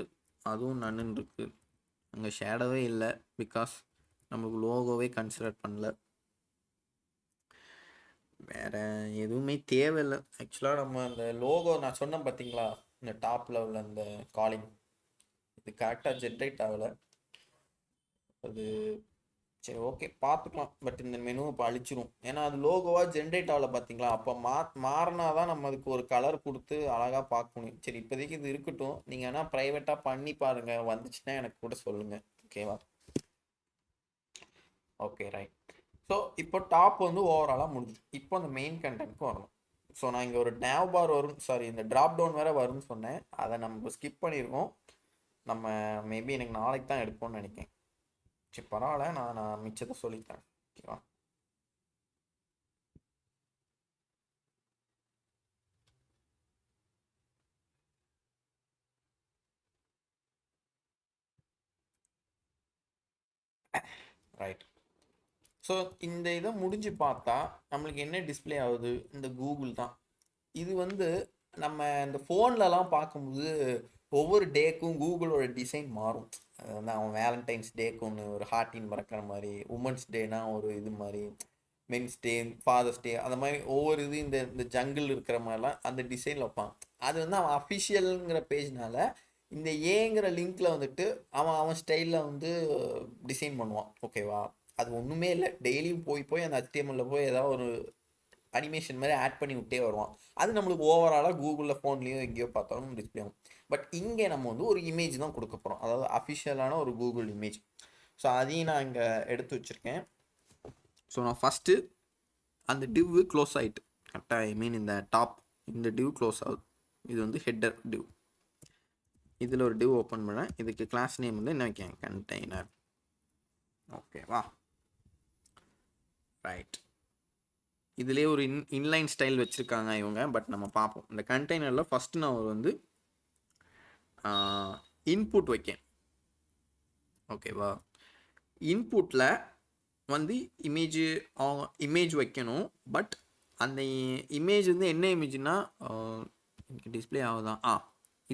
அதுவும் நன்னுன்னு இருக்குது, அங்கே ஷேடோவே இல்லை, பிகாஸ் நம்மளுக்கு லோகோவே கன்சிடர் பண்ணல. வேறு எதுவுமே தேவையில்லை ஆக்சுவலாக. நம்ம அந்த லோகோ நான் சொன்னேன் பார்த்தீங்களா, இந்த டாப்பில் உள்ள அந்த காலிங் இது கரெக்டாக ஜென்ரேட் ஆகலை. அது சரி ஓகே பார்த்துக்கலாம். பட் இந்த மெனுவை இப்போ அழிச்சிரும், ஏன்னா அது லோகோவாக ஜென்ரேட் ஆகலை பார்த்தீங்களா. அப்போ மாறினா தான் நம்ம அதுக்கு ஒரு கலர் கொடுத்து அழகாக பார்க்க முடியும். சரி இப்போதைக்கு இது இருக்கட்டும், நீங்கள் ஆனால் ப்ரைவேட்டாக பண்ணி பாருங்கள், வந்துச்சுன்னா எனக்கு கூட சொல்லுங்கள் ஓகேவா. Okay right. ஸோ இப்போ டாப் வந்து ஓவராலாக முடிஞ்சிடும். இப்போ அந்த மெயின் கண்டென்ட்க்கு வரணும். ஸோ நான் இங்கே ஒரு டேவ் பார் வரும், சாரி இந்த ட்ராப் டவுன் வேறு வரும்னு சொன்னேன், அதை நம்ம ஸ்கிப் பண்ணியிருக்கோம். நம்ம மேபி எனக்கு நாளைக்கு தான் எடுப்போம்னு நினைக்கிறேன். சரி பரவாயில்ல, நான் மிச்சத்தை சொல்லித்தரேன் ஓகேவா. ரைட். ஸோ இந்த இதை முடிஞ்சு பார்த்தா நம்மளுக்கு என்ன டிஸ்பிளே ஆகுது, இந்த கூகுள் தான். இது வந்து நம்ம இந்த ஃபோன்லலாம் பார்க்கும்போது ஒவ்வொரு டேக்கும் கூகுளோட டிசைன் மாறும். அது வந்து அவன் வேலண்டைன்ஸ் டேக்கு ஒன்று ஒரு ஹார்ட்டின் பறக்கிற மாதிரி, உமன்ஸ் டேனா ஒரு இது மாதிரி, மென்ஸ் டே, ஃபாதர்ஸ் டே, அந்த மாதிரி ஒவ்வொரு இது இந்த இந்த ஜங்கிள் இருக்கிற மாதிரிலாம் அந்த டிசைனில் வைப்பான். அது வந்து அவன் அஃபிஷியலுங்கிற பேஜ்னால இந்த ஏங்கிற லிங்க்கில் வந்துட்டு அவன் ஸ்டைலில் வந்து டிசைன் பண்ணுவான் ஓகேவா. அது ஒன்றுமே இல்லை, டெய்லியும் போய் அந்த HTML போய் ஏதாவது ஒரு அனிமேஷன் மாதிரி ஆட் பண்ணி விட்டே வருவான். அது நம்மளுக்கு ஓவராலாக கூகுளில் ஃபோன்லேயும் எங்கேயோ பார்த்தாலும் டிஸ்பிளே ஆகும். பட் இங்கே நம்ம வந்து ஒரு இமேஜ் தான் கொடுக்க போகிறோம், அதாவது அஃபிஷியலான ஒரு கூகுள் இமேஜ். ஸோ அதையும் நான் இங்கே எடுத்து வச்சுருக்கேன். ஸோ நான் ஃபஸ்ட்டு அந்த டிவ் க்ளோஸ் ஆகிட்டு கரெக்டாக, இந்த டாப் இந்த டிவ் க்ளோஸ் ஆகுது. இது வந்து ஹெட்டர் டிவ். இதில் ஒரு டிவ் ஓப்பன் பண்ணேன். இதுக்கு கிளாஸ் நேம் வந்து என்ன வைக்கேன், கண்டெய்னர் ஓகேவா. ரைட். இதுலேயே ஒரு இன்லைன் ஸ்டைல் வச்சுருக்காங்க இவங்க, பட் நம்ம பார்ப்போம். இந்த கண்டெய்னரில் ஃபஸ்ட்டு நான் ஒரு வந்து இன்புட் வைக்கேன் ஓகேவா. இன்புட்டில் வந்து இமேஜ் வைக்கணும். பட் அந்த இமேஜ் வந்து என்ன இமேஜ்னா டிஸ்பிளே ஆகுதான்,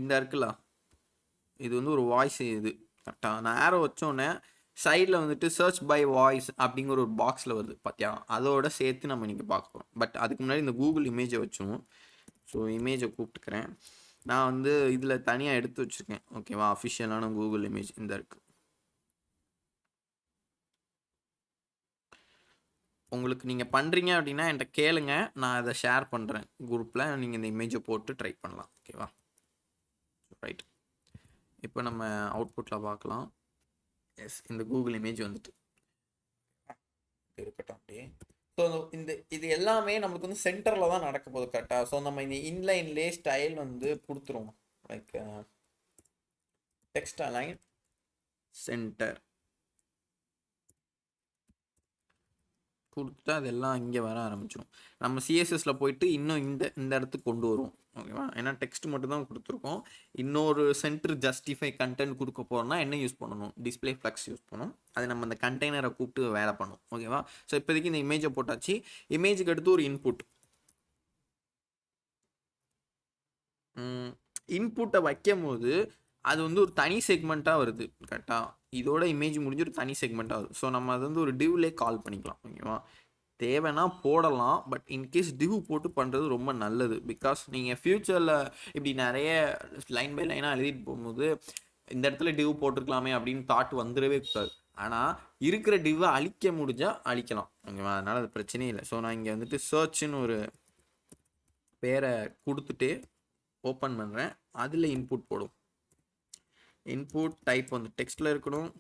இந்த இருக்குல்ல, இது வந்து ஒரு வாய்ஸ். இது கரெக்டாக நான் ஆரோ வச்சோன்னே சைடில் வந்துட்டு சர்ச் பை வாய்ஸ் அப்படிங்கிற ஒரு பாக்ஸில் வருது பார்த்தியா, அதோட சேர்த்து நம்ம இன்றைக்கி பார்க்க போகிறோம். பட் அதுக்கு முன்னாடி இந்த கூகுள் இமேஜை வச்சோம். ஸோ இமேஜை கூப்பிட்டுக்கிறேன். நான் வந்து இதில் தனியாக எடுத்து வச்சுருக்கேன் ஓகேவா, அஃபிஷியலான கூகுள் இமேஜ் இந்த இருக்குது. உங்களுக்கு நீங்கள் பண்ணுறீங்க அப்படின்னா என்கிட்ட கேளுங்க, நான் அதை ஷேர் பண்ணுறேன் குரூப்பில், நீங்கள் இந்த இமேஜை போட்டு ட்ரை பண்ணலாம் ஓகேவா. ரைட். இப்போ நம்ம அவுட்புட்டில் பார்க்கலாம். எஸ், இந்த கூகுள் இமேஜ் வந்துட்டு இருக்கட்டும் அப்படியே. ஸோ இது எல்லாமே நம்மளுக்கு வந்து சென்டரில் தான் நடக்க போகுது கரெக்டாக. ஸோ நம்ம இந்த இன்லைன்லே ஸ்டைல் வந்து கொடுத்துருவோம். லைக் டெக்ஸ்ட் அலைன் சென்டர் கொடுத்துட்டு அதெல்லாம் இங்கே வர ஆரம்பிச்சிடும். நம்ம சிஎஸ்எஸில் போயிட்டு இன்னும் இந்த இடத்துக்கு கொண்டு வருவோம். ஓகேவா? ஏன்னா டெக்ஸ்ட் மட்டும் தான் கொடுத்துருக்கோம். இன்னொரு சென்டர் ஜஸ்டிஃபை கண்டென்ட் கொடுக்க போகிறோம்னா என்ன யூஸ் பண்ணணும்? டிஸ்பிளே ஃப்ளக்ஸ் யூஸ் பண்ணணும். அது நம்ம இந்த கண்டெய்னரை கூப்பிட்டு வேலை பண்ணணும். ஓகேவா? ஸோ இப்போதைக்கு இந்த இமேஜை போட்டாச்சு. இமேஜுக்கு அடுத்து ஒரு இன்புட்டை வைக்கும் போது அது வந்து ஒரு தனி செக்மெண்ட்டாக வருது கரெக்டாக. இதோட இமேஜ் முடிஞ்சு ஒரு தனி செக்மெண்ட்டாக வருது. ஸோ நம்ம அது வந்து ஒரு டிவ்லே கால் பண்ணிக்கலாம். ஓகேவா? தேவைன்னா போடலாம், பட் இன்கேஸ் டிவ் போட்டு பண்ணுறது ரொம்ப நல்லது. பிகாஸ் நீங்கள் ஃப்யூச்சரில் இப்படி நிறைய லைன் பை லைனாக எழுதிட்டு போகும்போது இந்த இடத்துல டிவ் போட்டிருக்கலாமே அப்படின்னு தாட் வந்துடவே கூடாது. ஆனால் இருக்கிற டிவ்வை அழிக்க முடிஞ்சால் அழிக்கலாம். ஓகேவா? அதனால் அது பிரச்சனையே இல்லை. ஸோ நான் இங்கே வந்துட்டு சர்ச்னு ஒரு பேரை கொடுத்துட்டு ஓப்பன் பண்ணுறேன். அதில் இன்புட் போடும். இன்புட் டைப் வந்து டெக்ஸ்ட்டில் இருக்கணும்.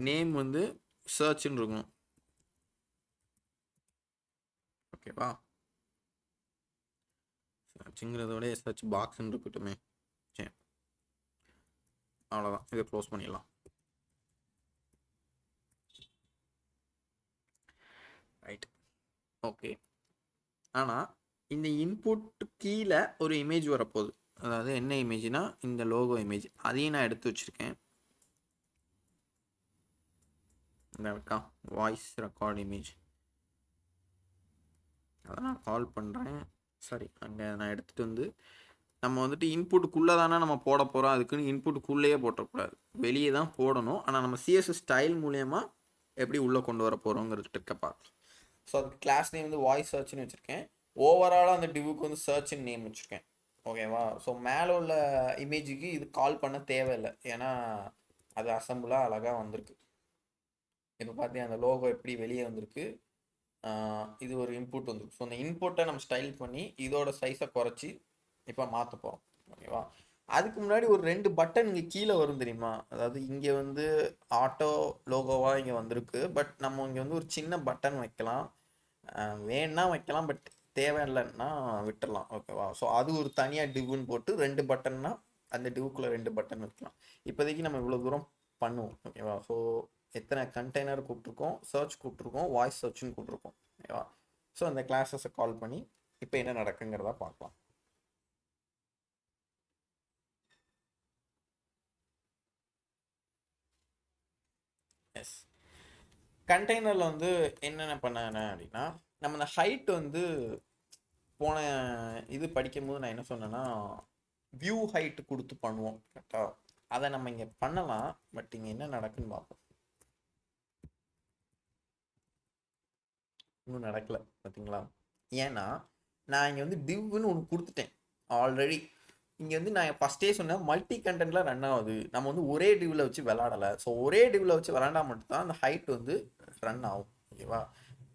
நேம் வந்து சர்ச்னு இருக்கணும். ஓகேவா? சர்ச்சுங்கிறதோட சர்ச் பாக்ஸ்ன்னு இருக்கட்டுமே. சரி, அவ்வளோதான். இதை க்ளோஸ் பண்ணிடலாம். Right, okay. ஆனால் இந்த இன்புட் கீழே ஒரு இமேஜ் வரப்போகுது. அதாவது என்ன இமேஜ்னா இந்த லோகோ இமேஜ். அதையும் நான் எடுத்து வச்சுருக்கேன். இந்த இருக்கா வாய்ஸ் ரெக்கார்ட் இமேஜ். அதை நான் கால் பண்ணுறேன். சரி, அங்கே நான் எடுத்துகிட்டு வந்து நம்ம வந்துட்டு இன்புட்டுக்குள்ளே தானே நம்ம போட போகிறோம். அதுக்குன்னு இன்புட்டுக்குள்ளேயே போட்டக்கூடாது, வெளியே தான் போடணும். ஆனால் நம்ம சிஎஸ்எஸ் ஸ்டைல் மூலயமா எப்படி உள்ளே கொண்டு வர போகிறோங்கிறது ட்ரிக்கை பார்க்கலாம். ஸோ அதுக்கு கிளாஸ் நேம் வந்து வாய்ஸ் சர்ச்னு வச்சுருக்கேன். ஓவராலாக அந்த டிவுக்கு வந்து சர்ச்னு நேம் வச்சுருக்கேன். ஓகேவா? ஸோ மேலே உள்ள இமேஜுக்கு இது கால் பண்ண தேவையில்லை, ஏன்னா அது அசம்பிளாக அழகாக வந்திருக்கு. இப்போ பார்த்தீங்கன்னா அந்த லோகோ எப்படி வெளியே வந்திருக்கு. இது ஒரு இன்புட் வந்துருக்கு. ஸோ அந்த இன்புட்டை நம்ம ஸ்டைல் பண்ணி இதோட சைஸை குறைச்சி இப்போ மாற்ற போகிறோம். ஓகேவா? அதுக்கு முன்னாடி ஒரு 2 பட்டன் இங்கே கீழே வரும் தெரியுமா? அதாவது இங்கே வந்து ஆட்டோ லோகோவாக இங்கே வந்திருக்கு. பட் நம்ம இங்கே வந்து ஒரு சின்ன பட்டன் வைக்கலாம். வேணா வைக்கலாம், பட் தேவையில்லைன்னா விட்டுடலாம். ஓகேவா? ஸோ அது ஒரு தனியாக டிவ்னு போட்டு 2 பட்டன்னா அந்த டிவுக்குள்ளே 2 பட்டன் வைக்கலாம். இப்போதைக்கு நம்ம இவ்வளோ தூரம் பண்ணுவோம். ஓகேவா? ஸோ எத்தனை கண்டெய்னர் கூப்பிட்ருக்கோம், சர்ச் கூப்பிட்ருக்கோம், வாய்ஸ் சர்ச்சுன்னு கூப்பிட்ருக்கோம். ஓகேவா? ஸோ அந்த கிளாஸஸை கால் பண்ணி இப்போ என்ன நடக்குங்கிறத பார்க்கலாம். எஸ், கண்டெய்னரில் வந்து என்னென்ன பண்ணேன் அப்படின்னா, நம்ம இந்த ஹைட் வந்து போன இது படிக்கும்போது நான் என்ன சொன்னேன்னா வியூ ஹைட் கொடுத்து பண்ணுவோம் கரெக்டாக. அதை நம்ம இங்கே பண்ணலாம், பட் இங்கே என்ன நடக்குன்னு பார்ப்போம். இன்னும் நடக்கலை பார்த்தீங்களா? ஏன்னா நான் இங்கே வந்து டிவ்னு ஒன்று கொடுத்துட்டேன் ஆல்ரெடி. இங்கே வந்து நான் ஃபஸ்ட்டே சொன்னேன் மல்டி கண்டென்ட்லாம் ரன் ஆகுது, நம்ம வந்து ஒரே டிவ்வில் வச்சு விளாடலை. ஸோ ஒரே டிவ்வில் வச்சு விளாண்டா மட்டும்தான் அந்த ஹைட் வந்து ரன் ஆகும். ஓகேவா?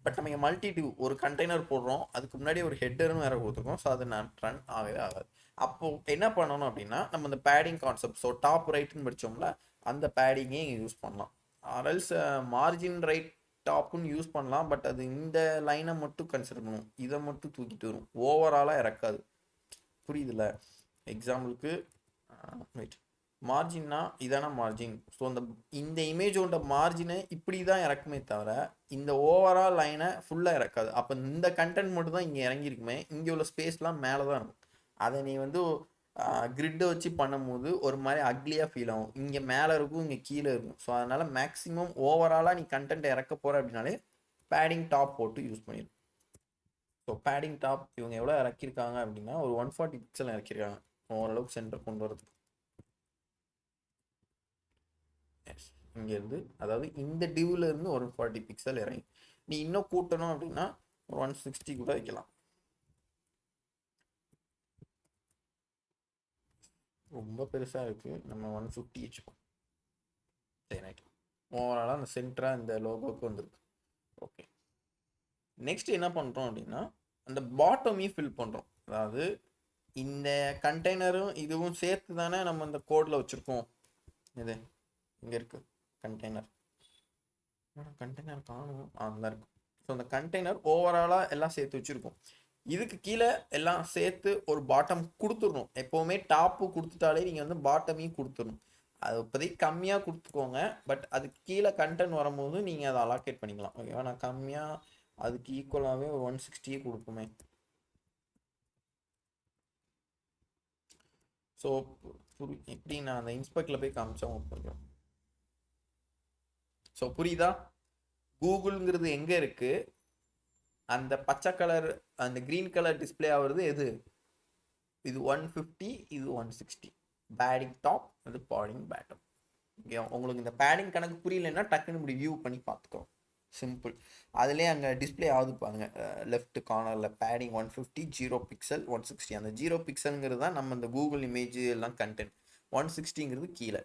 பட் நம்ம இங்கே மல்டி டிவ் ஒரு கண்டெய்னர் போடுறோம், அதுக்கு முன்னாடி ஒரு ஹெட்டர்னு வேறு கொடுத்துருக்கோம். ஸோ அது நான் ரன் ஆகவே ஆகாது. அப்போது என்ன பண்ணணும் அப்படின்னா, நம்ம இந்த பேடிங் கான்செப்ட், ஸோ டாப் ரைட்டுன்னு படித்தோம்ல, அந்த பேடிங்கே இங்கே யூஸ் பண்ணலாம். ஆர்எல்ஸ் மார்ஜின் ரைட் டாப்புன்னு யூஸ் பண்ணலாம், பட் அது இந்த லைனை மட்டும் கன்சிடர் பண்ணும், இதை மட்டும் தூக்கிட்டு வரும், ஓவராலாக இறக்காது. புரியுதுல்ல? எக்ஸாம்பிளுக்கு ரைட் மார்ஜின்னா இதான மார்ஜின். ஸோ இந்த இமேஜோட மார்ஜினை இப்படி தான் இறக்குமே தவிர இந்த ஓவரால் லைனை ஃபுல்லாக இறக்காது. அப்போ இந்த கண்டென்ட் மட்டும் தான் இங்கே இறங்கியிருக்குமே, இங்கே உள்ள ஸ்பேஸ்லாம் மேலே தான் இருக்கும். அதை நீ வந்து கிரிட்டை வச்சு பண்ணும்போது ஒரு மாதிரி அக்லியாக ஃபீல் ஆகும். இங்கே மேலே இருக்கும், இங்கே கீழே இருக்கும். ஸோ அதனால் மேக்ஸிமம் ஓவராலாக நீ கண்டென்ட்டை இறக்க போகிற அப்படின்னாலே பேடிங் டாப் போட்டு யூஸ் பண்ணிடும். ஸோ பேடிங் டாப் இவங்க எவ்வளோ இறக்கியிருக்காங்க அப்படின்னா ஒரு 140 பிக்சல் இறக்கியிருக்காங்க ஓரளவுக்கு சென்டர் கொண்டு வரதுக்கு. இங்கேருந்து அதாவது இந்த டிவ்வில் இருந்து ஒரு 140 பிக்சல் இறங்கி நீ இன்னும் கூட்டணும் அப்படின்னா 160 கூட வைக்கலாம். ரொம்ப பெருசாக இருக்குது, நம்ம 150 வச்சுக்கோம். சரி, ரைட். ஓவராலாக அந்த சென்டராக இந்த லோகோவுக்கு வந்துருக்கு. ஓகே, நெக்ஸ்ட் என்ன பண்ணுறோம் அப்படின்னா அந்த பாட்டமையும் ஃபில் பண்ணுறோம். அதாவது இந்த கண்டெய்னரும் இதுவும் சேர்த்து தானே நம்ம இந்த கோடில் வச்சுருக்கோம். இது இங்கே இருக்குது கண்டெய்னர். கண்டெய்னர் காணும் அந்த இருக்கும். ஸோ அந்த கண்டெய்னர் ஓவராலாக எல்லாம் சேர்த்து வச்சுருக்கோம். இதுக்கு கீழே எல்லாம் சேர்த்து ஒரு பாட்டம் கொடுத்துடணும். எப்போவுமே டாப்பு கொடுத்துட்டாலே நீங்கள் வந்து பாட்டமையும் கொடுத்துடணும். அது இப்போதைக்கு கம்மியாக கொடுத்துக்கோங்க. பட் அதுக்கு கீழே கண்டென்ட் வரும்போது நீங்கள் அதை அலாக்கேட் பண்ணிக்கலாம். ஓகேவா? நான் கம்மியாக அதுக்கு ஈக்குவலாகவே ஒரு 160 கொடுப்போமே. ஸோ எப்படி நான் அந்த இன்ஸ்பெக்டில் போய் காமிச்சேன் கொஞ்சம். ஸோ புரியுதா? கூகுள்ங்கிறது எங்கே இருக்குது? அந்த பச்சை கலர் அந்த க்ரீன் கலர் டிஸ்பிளே ஆகுறது எது? இது 150, இது 160. பேடிங் டாப், அது பாடிங் பேட்டம். ஓகே, உங்களுக்கு இந்த பேடிங் கணக்கு புரியலன்னா டக்குன்னு இப்படி வியூ பண்ணி பார்த்துக்கோ. சிம்பிள். அதுலேயே அங்கே டிஸ்பிளே ஆகுது பாருங்க, லெஃப்ட் கார்னரில் பேடிங் 150, 0 பிக்சல் 160. அந்த 0 பிக்சலுங்கிறது தான் நம்ம இந்த கூகுள் இமேஜ் எல்லாம் கண்டென்ட். 160ங்கிறது கீழே.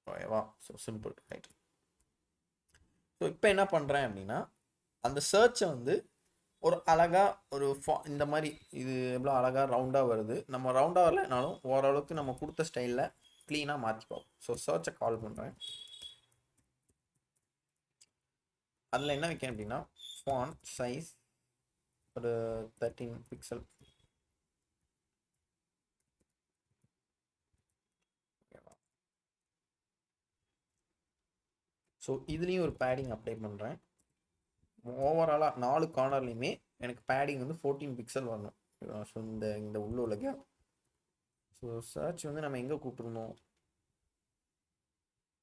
ஓகேவா? So simple, right. ஸோ இப்போ என்ன பண்ணுறேன் அப்படின்னா, அந்த சர்ச்சை வந்து ஒரு அழகாக ஒரு இந்த மாதிரி இது எவ்வளோ அழகாக ரவுண்டாக வருது. நம்ம ரவுண்டாக வரலனாலும் ஓரளவுக்கு நம்ம கொடுத்த ஸ்டைலில் க்ளீனாக மாற்றிப்போம். ஸோ சர்ச்சை கால் பண்ணுறேன். அதில் என்ன வைக்கேன் அப்படின்னா, ஃபாண்ட் சைஸ் ஒரு 13 பிக்சல். ஸோ இதுலேயும் ஒரு பேடிங் அப்ளை பண்ணுறேன். ஓவராலாக 4 கார்னர்லையுமே எனக்கு பேடிங் வந்து 14 பிக்சல் வரணும். ஸோ இந்த உள்ள கேப். ஸோ சர்ச் வந்து நம்ம எங்கே கூப்பிட்டுருந்தோம்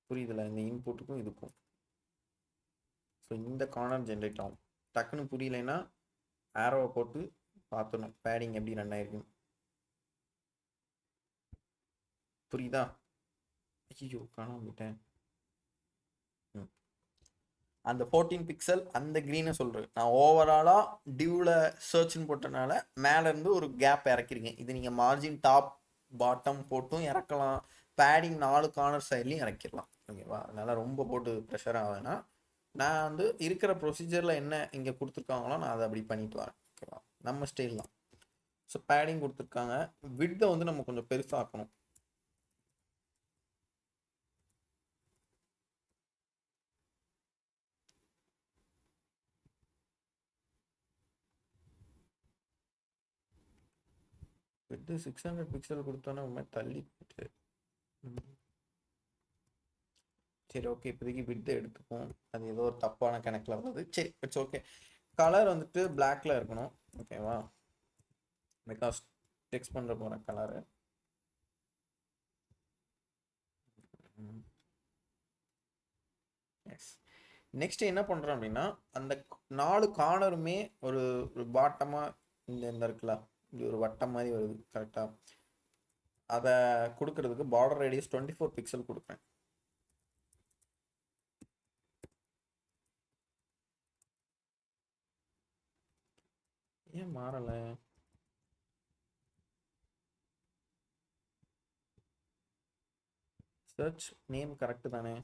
புரியுதுல? இந்த இன்புட்டுக்கும் இதுக்கும். ஸோ இந்த கார்னர் ஜென்ரேட் ஆகும். டக்குன்னு புரியலைன்னா ஆரோவை போட்டு பார்த்துடணும் பேடிங் எப்படி ரன் ஆயிருக்குன்னு. புரியுதா? ஐயோ காணாமட்டேன். அந்த 14 பிக்சல் அந்த க்ரீனை சொல்கிறேன். நான் ஓவராலாக டியூவில் சர்ச்னு போட்டனால மேலேருந்து ஒரு கேப் இறக்கிருக்கேன். இது நீங்கள் மார்ஜின் டாப் பாட்டம் போட்டும் இறக்கலாம். பேடிங் 4 கார்னர் சைட்லையும் இறக்கிடலாம். ஓகேவா? அதனால் ரொம்ப போட்டு ப்ரெஷர் ஆகுதுன்னா நான் வந்து இருக்கிற ப்ரொசீஜரில் என்ன இங்கே கொடுத்துருக்காங்களோ நான் அதை அப்படி பண்ணிட்டு வரேன். ஓகேவா? நம்ம ஸ்டைல் தான். ஸோ பேடிங் கொடுத்துருக்காங்க. விட்தை வந்து நம்ம கொஞ்சம் பெருசாக்கணும். விட்டு 600 பிக்சல் கொடுத்தோன்னா ரொம்ப தள்ளி போயிட்டு. சரி ஓகே, இப்போதைக்கு விட்டு எடுத்துப்போம். அது ஏதோ ஒரு தப்பான கணக்கில் வருது. சரி, இட்ஸ் ஓகே. கலர் வந்துட்டு பிளாக்ல இருக்கணும். ஓகேவா? பிகாஸ் டெக்ஸ்ட் பண்ணுற போகிற கலரு. எஸ். நெக்ஸ்ட் என்ன பண்ணுறோம் அப்படின்னா, அந்த 4 கார்னருமே ஒரு பாட்டமாக இந்த இருக்குல்ல, இது ஒரு வட்டம் மாதிரி வருது கரெக்டாக. அதை கொடுக்கறதுக்கு பார்டர் ரேடியஸ் 24 பிக்சல் கொடுப்பேன். ஏன் மாறலை? சர்ச் நேம் கரெக்டு தானே?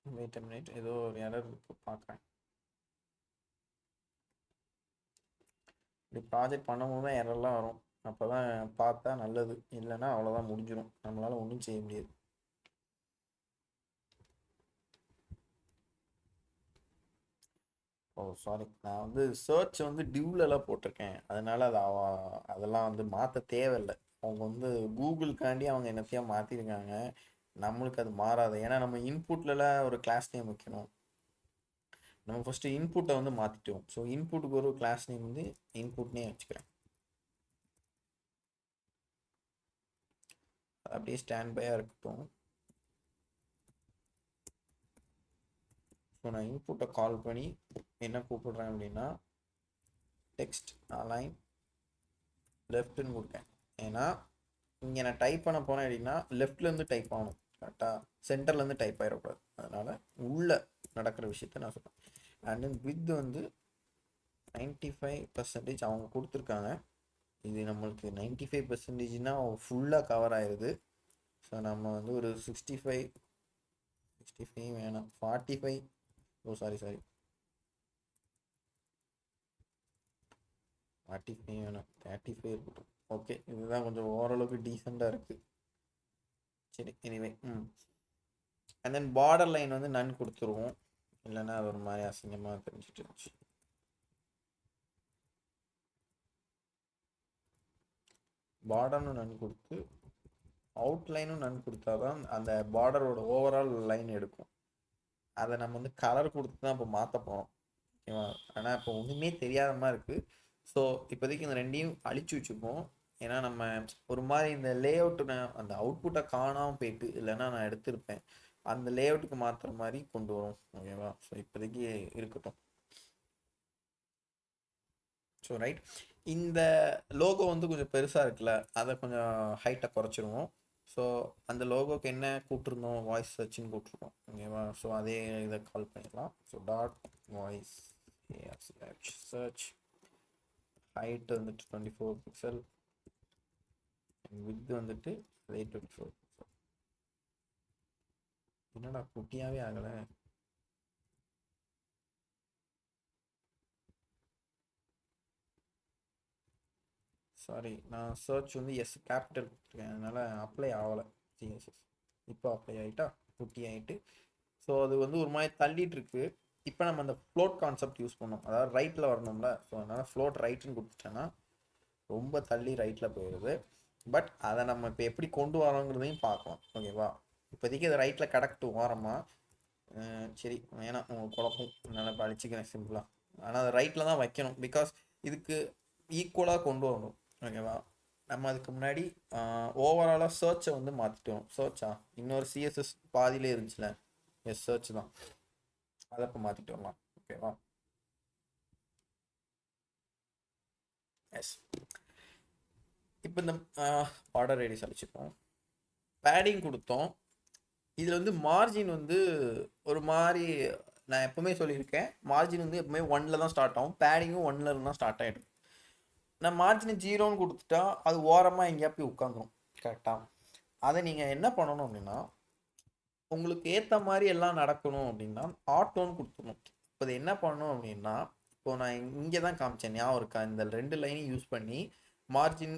வெயிட் அ மினிட், ஏதோ ஒரு எரர் பார்க்குறேன். இப்படி ப்ராஜெக்ட் பண்ணும்போது தான் எரர்லாம் வரும். அப்போ தான் பார்த்தா நல்லது. இல்லைன்னா அவ்வளோதான், முடிஞ்சிடும். நம்மளால் ஒன்றும் செய்ய முடியாது. ஓ சாரி, நான் வந்து சர்ச் வந்து டியூலெலாம் போட்டிருக்கேன். அதனால் அதெல்லாம் வந்து மாற்ற தேவையில்லை. அவங்க வந்து கூகுளுக்காண்டி அவங்க என்னத்தையும் மாற்றிருக்காங்க. நம்மளுக்கு அது மாறாது. ஏன்னா நம்ம இன்புட்லலாம் ஒரு கிளாஸ் நேம் வைக்கணும். நம்ம ஃபஸ்ட்டு இன்புட்டை வந்து மாற்றிட்டோம். ஸோ இன்புட்டுக்கு ஒரு கிளாஸ் நேம் வந்து இன்புட்னே வச்சுக்கிறேன். அப்படியே ஸ்டாண்ட் பையாக இருக்கட்டும். ஸோ நான் இன்புட்டை கால் பண்ணி என்ன கூப்பிடுறேன் அப்படின்னா, டெக்ஸ்ட் அலைன் லெஃப்ட்னு கொடுத்தேன். ஏன்னா இங்கே நான் டைப் பண்ண போனேன் அப்படின்னா லெஃப்ட்லேருந்து டைப் ஆகணும். கரெக்டாக சென்டர்லேருந்து டைப் ஆகிடக்கூடாது. அதனால் உள்ளே நடக்கிற விஷயத்த நான் சொல்கிறேன். அண்ட் தென் வித் வந்து 95% அவங்க கொடுத்துருக்காங்க. இது நம்மளுக்கு 95%னா ஃபுல்லாக கவர் ஆயிடுது. ஸோ நம்ம வந்து ஒரு 65 வேணாம், 45. ஓ சாரி 45 வேணாம், 35 இருக்கட்டும். ஓகே, இதுதான் கொஞ்சம் ஓரளவுக்கு டீசெண்டாக இருக்குது. சரி, anyway. And then border line வந்து நன் கொடுத்துருவோம், இல்லைன்னா அது ஒரு மாதிரி அசிங்கமாக தெரிஞ்சிட்டு இருந்துச்சு. பார்டர்னு நன் கொடுத்து அவுட்லைனும் நன் கொடுத்தா தான் அந்த பார்டரோட ஓவரால் லைன் எடுக்கும். அதை நம்ம வந்து கலர் கொடுத்து தான் இப்போ மாற்ற போகிறோம், ஓகேவா? ஆனால் இப்போ ஒன்றுமே தெரியாத மாதிரி இருக்குது. ஸோ இப்போதைக்கு இந்த ரெண்டையும் அழிச்சு வச்சுப்போம். ஏன்னா நம்ம ஒரு மாதிரி இந்த லே அவுட்டு அந்த அவுட்புட்டை காணாமல் போயிட்டு, இல்லைன்னா நான் எடுத்திருப்பேன், அந்த லே அவுட்டுக்கு மாற்றுற மாதிரி கொண்டு வரும், ஓகேவா? ஸோ இப்போதைக்கு இருக்கட்டும். ஸோ ரைட், இந்த லோகோ வந்து கொஞ்சம் பெருசாக இருக்குல்ல, அதை கொஞ்சம் ஹைட்டை குறைச்சிருவோம். ஸோ அந்த லோகோக்கு என்ன கூப்பிட்ருந்தோம், வாய்ஸ் சர்ச்னு கூப்பிட்ருக்கோம், ஓகேவா? ஸோ அதே இதை கால் பண்ணிடலாம். So dot voice search, height வந்துட்டு 24 பிக்சல், வித் வந்துட்டு 824 பிக்சல். என்னடா குட்டியாகவே ஆகலை. சாரி, நான் சர்ச் வந்து எஸ் கேபிட்டல் கொடுத்துருக்கேன், அதனால் அப்ளை ஆகலை சிஎஸ்எஸ். இப்போ அப்ளை ஆகிட்டா, குட்டி ஆகிட்டு. ஸோ அது வந்து ஒரு மாதிரி தள்ளிட்டு இருக்கு. இப்போ நம்ம அந்த ஃப்ளோட் கான்செப்ட் யூஸ் பண்ணோம், அதாவது ரைட்டில் வரணும்ல. ஸோ அதனால் ஃப்ளோட் ரைட்டுன்னு கொடுத்துட்டேன்னா ரொம்ப தள்ளி ரைட்டில் போயிடுது. பட் அதை நம்ம இப்போ எப்படி கொண்டு வரோங்கிறதையும் பார்க்கலாம், ஓகேவா? இப்போதைக்கு அது ரைட்டில் கடக்கட்டு ஓரமா. சரி, வேணாம் உங்களுக்கு குழப்பம், என்னால் படிச்சுக்கிறேன் சிம்பிளாக. ஆனால் அது ரைட்டில் தான் வைக்கணும், பிகாஸ் இதுக்கு ஈக்குவலாக கொண்டு வரணும், ஓகேவா? நம்ம அதுக்கு முன்னாடி ஓவராலாக சர்ச்சை வந்து மாற்றிட்டோம். சர்ச்சா இன்னொரு சிஎஸ்எஸ் பாதியிலே இருந்துச்சுல, எஸ் சர்ச் தான், அதை இப்போ மாற்றிட்டு வரலாம், ஓகேவா? எஸ். இப்போ இந்த பார்டர் ரேடியஸ் அழிச்சிப்போம், பேடிங் கொடுத்தோம். இதில் வந்து மார்ஜின் வந்து ஒரு மாதிரி, நான் எப்பவுமே சொல்லியிருக்கேன், மார்ஜின் வந்து எப்பவுமே 1ல் தான் ஸ்டார்ட் ஆகும், பேடிங்கும் 1ல் இருந்தால் ஸ்டார்ட் ஆகிடும். நான் மார்ஜின் 0ன்னு கொடுத்துட்டா அது ஓரமாக எங்கேயா போய் உட்காந்துரும், கரெக்டாக? அதை நீங்கள் என்ன பண்ணணும் அப்படின்னா, உங்களுக்கு ஏற்ற மாதிரி எல்லாம் நடக்கணும் அப்படின்னா ஆட்டோன்னு கொடுத்துடணும். இப்போ இது என்ன பண்ணணும் அப்படின்னா, இப்போ நான் இங்கே தான் காமிச்சேன், ஞாபகம் இருக்கா? இந்த 2 லைனையும் யூஸ் பண்ணி மார்ஜின்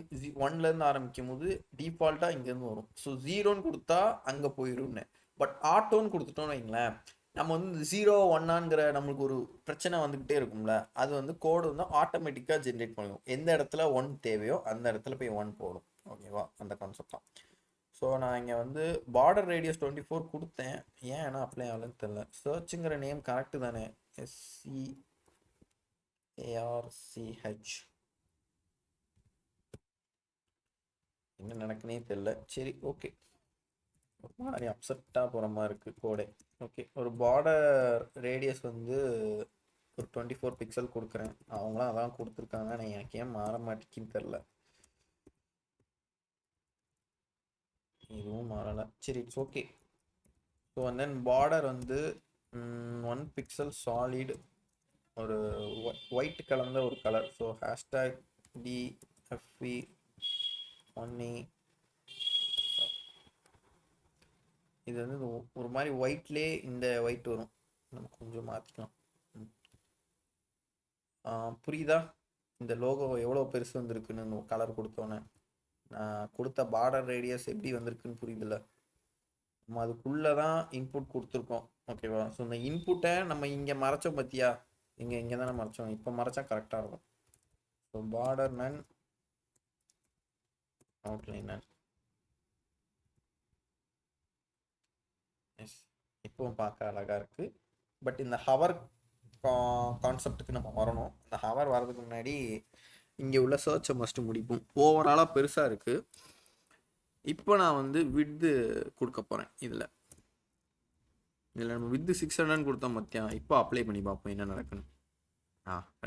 1லேருந்து ஆரம்பிக்கும் போது டிஃபால்ட்டாக இங்கேருந்து வரும். ஸோ 0ன்னு கொடுத்தா அங்கே போயிடும்னு. பட் ஆட்டோன்னு கொடுத்துட்டோன்னு வைங்களேன், நம்ம வந்து இந்த 0 1ங்கிற நம்மளுக்கு ஒரு பிரச்சனை வந்துக்கிட்டே இருக்கும்ல, அது வந்து கோடு வந்து ஆட்டோமேட்டிக்காக ஜென்ரேட் பண்ணுவோம். எந்த இடத்துல 1 தேவையோ அந்த இடத்துல போய் 1 போடும், ஓகேவா? அந்த கான்செப்ட் தான். ஸோ நான் இங்கே வந்து பார்டர் ரேடியஸ் 24 கொடுத்தேன், ஏன் ஏன்னா அப்ளை ஆகலன்னு தெரில. சர்ச்சுங்கிற நேம் கரெக்டு தானே? SCARCH, என்ன நடக்குனே தெரில. சரி, ஓகே, ஒரு மாதிரி அப்செட்டாக போகிற மாதிரி இருக்குது கோடே. ஓகே, ஒரு பார்டர் ரேடியஸ் வந்து ஒரு 24 பிக்சல் கொடுக்குறேன். அவங்களாம் அதான் கொடுத்துருக்காங்க, நான் எனக்கு ஏன் மாற மாட்டேங்குன்னு தெரில. இதுவும் மாறலை. சரி, it's okay. So and then border வந்து 1 பிக்சல் சாலிட், ஒரு ஒயிட் கலந்த ஒரு கலர். ஸோ #DFV1E, இது வந்து ஒரு மாதிரி ஒயிட்லேயே இந்த ஒயிட் வரும், நம்ம கொஞ்சம் மாற்றிக்கலாம். புரியுதா இந்த லோகோ எவ்வளோ பெருசு வந்திருக்குன்னு கலர் கொடுத்தோன்னே? நான் கொடுத்த பார்டர் ரேடியஸ் எப்படி வந்திருக்குன்னு புரியுதுல்ல? நம்ம அதுக்குள்ளே தான் இன்புட் கொடுத்துருக்கோம், ஓகேவா? ஸோ இந்த இன்புட்டை நம்ம இங்கே மறைச்சோம் பார்த்தியா, இங்கே தானே மறைச்சோம், இப்போ மறைச்சா கரெக்டாக இருக்கும். ஸோ பார்டர் நன், அவுட்லைன் நன். எஸ், இப்போவும் பார்க்க அழகாக இருக்குது. பட் இந்த ஹவர் கான்செப்டுக்கு நம்ம வரணும். இந்த ஹவர் வர்றதுக்கு முன்னாடி இங்கே உள்ள சர்ச்சை மஸ்ட்டு முடிப்போம். ஓவராலாக பெருசாக இருக்குது. இப்போ நான் வந்து விட்து கொடுக்க போகிறேன். இதில் நம்ம வித்து 600 கொடுத்தோம் மத்தியா. இப்போ அப்ளை பண்ணி பார்ப்போம் என்ன நடக்குன்னு.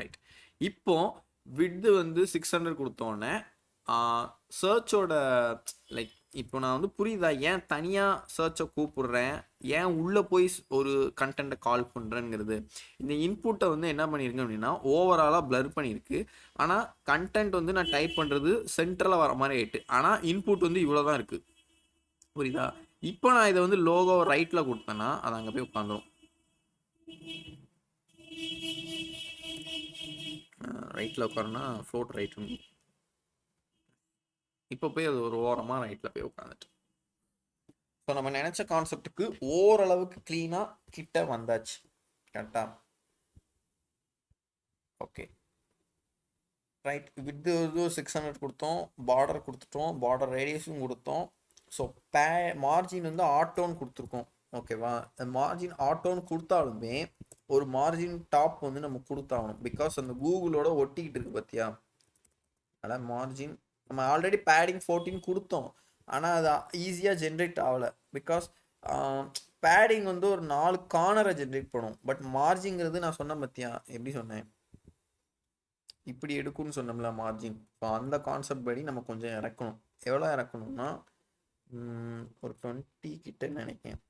ரைட், இப்போ விட்து வந்து 600 கொடுத்தோன்னே சர்ச்சோட லைக், இப்போ நான் வந்து புரியுதா ஏன் தனியாக சர்ச்சை கூப்பிடுறேன், ஏன் உள்ளே போய் ஒரு கண்டென்ட்டை கால் பண்ணுறேங்கிறது. இந்த இன்புட்டை வந்து என்ன பண்ணியிருக்கேன் அப்படின்னா ஓவராலாக பிளர் பண்ணியிருக்கு. ஆனால் கண்டென்ட் வந்து நான் டைப் பண்ணுறது சென்ட்ரலாக வர மாதிரி ஆகிட்டு, ஆனால் இன்புட் வந்து இவ்வளோ தான் இருக்குது, புரியுதா? இப்போ நான் இதை வந்து லோகோ ரைட்டில் கொடுத்தேன்னா அது அங்கே போய் உட்காந்துரும். ரைட்டில் உட்காருன்னா ஃப்ளோட் ரைட்டு. இப்போ போய் அது ஒரு ஓரமாக ரைட்டில் போய் உட்காந்துட்டு. ஸோ நம்ம நினச்ச கான்செப்டுக்கு ஓரளவுக்கு க்ளீனாக கிட்ட வந்தாச்சு. கரெக்டா? Okay right. வித் இது 600 கொடுத்தோம், பார்டர் கொடுத்துட்டோம், பார்டர் ரேடியஸும் கொடுத்தோம். ஸோ மார்ஜின் வந்து ஆட்டோன்னு கொடுத்துருக்கோம். ஓகேவா? மார்ஜின் ஆட்டோன்னு கொடுத்தாலுமே ஒரு மார்ஜின் டாப் வந்து நம்ம கொடுத்தாகணும். பிகாஸ் அந்த கூகுளோட ஒட்டிக்கிட்டு இருக்கு பார்த்தியா? அதான் மார்ஜின் நம்ம ஆல்ரெடி பேடிங் 14 கொடுத்தோம். ஆனால் அது ஈஸியாக ஜென்ரேட் ஆகலை. பிகாஸ் பேடிங் வந்து ஒரு 4 கார்னரை ஜென்ரேட் பண்ணும். பட் மார்ஜிங்கிறது நான் சொன்னேன் பார்த்தியா? எப்படி சொன்னேன்? இப்படி எடுக்கும்னு சொன்னோம்ல மார்ஜின். ஸோ அந்த கான்செப்ட் படி நம்ம கொஞ்சம் இறக்கணும். எவ்வளோ இறக்கணும்னா ஒரு 20 கிட்ட நினைக்கிறேன்.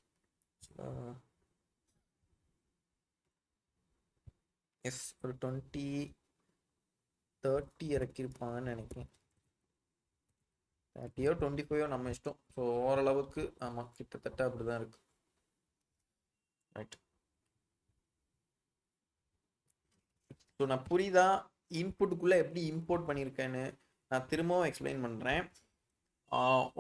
எஸ் ஒரு 20 30 இறக்கியிருப்பாங்கன்னு நினைக்கிறேன். 30 25 நம்ம இஷ்டம். ஸோ ஓரளவுக்கு ஆமாம் கிட்டத்தட்ட அப்படி தான் இருக்கு. ரைட். ஸோ நான் புரியுதா இன்புட்டுக்குள்ளே எப்படி இம்போர்ட் பண்ணியிருக்கேன்னு நான் திரும்பவும் எக்ஸ்பிளைன் பண்ணுறேன்.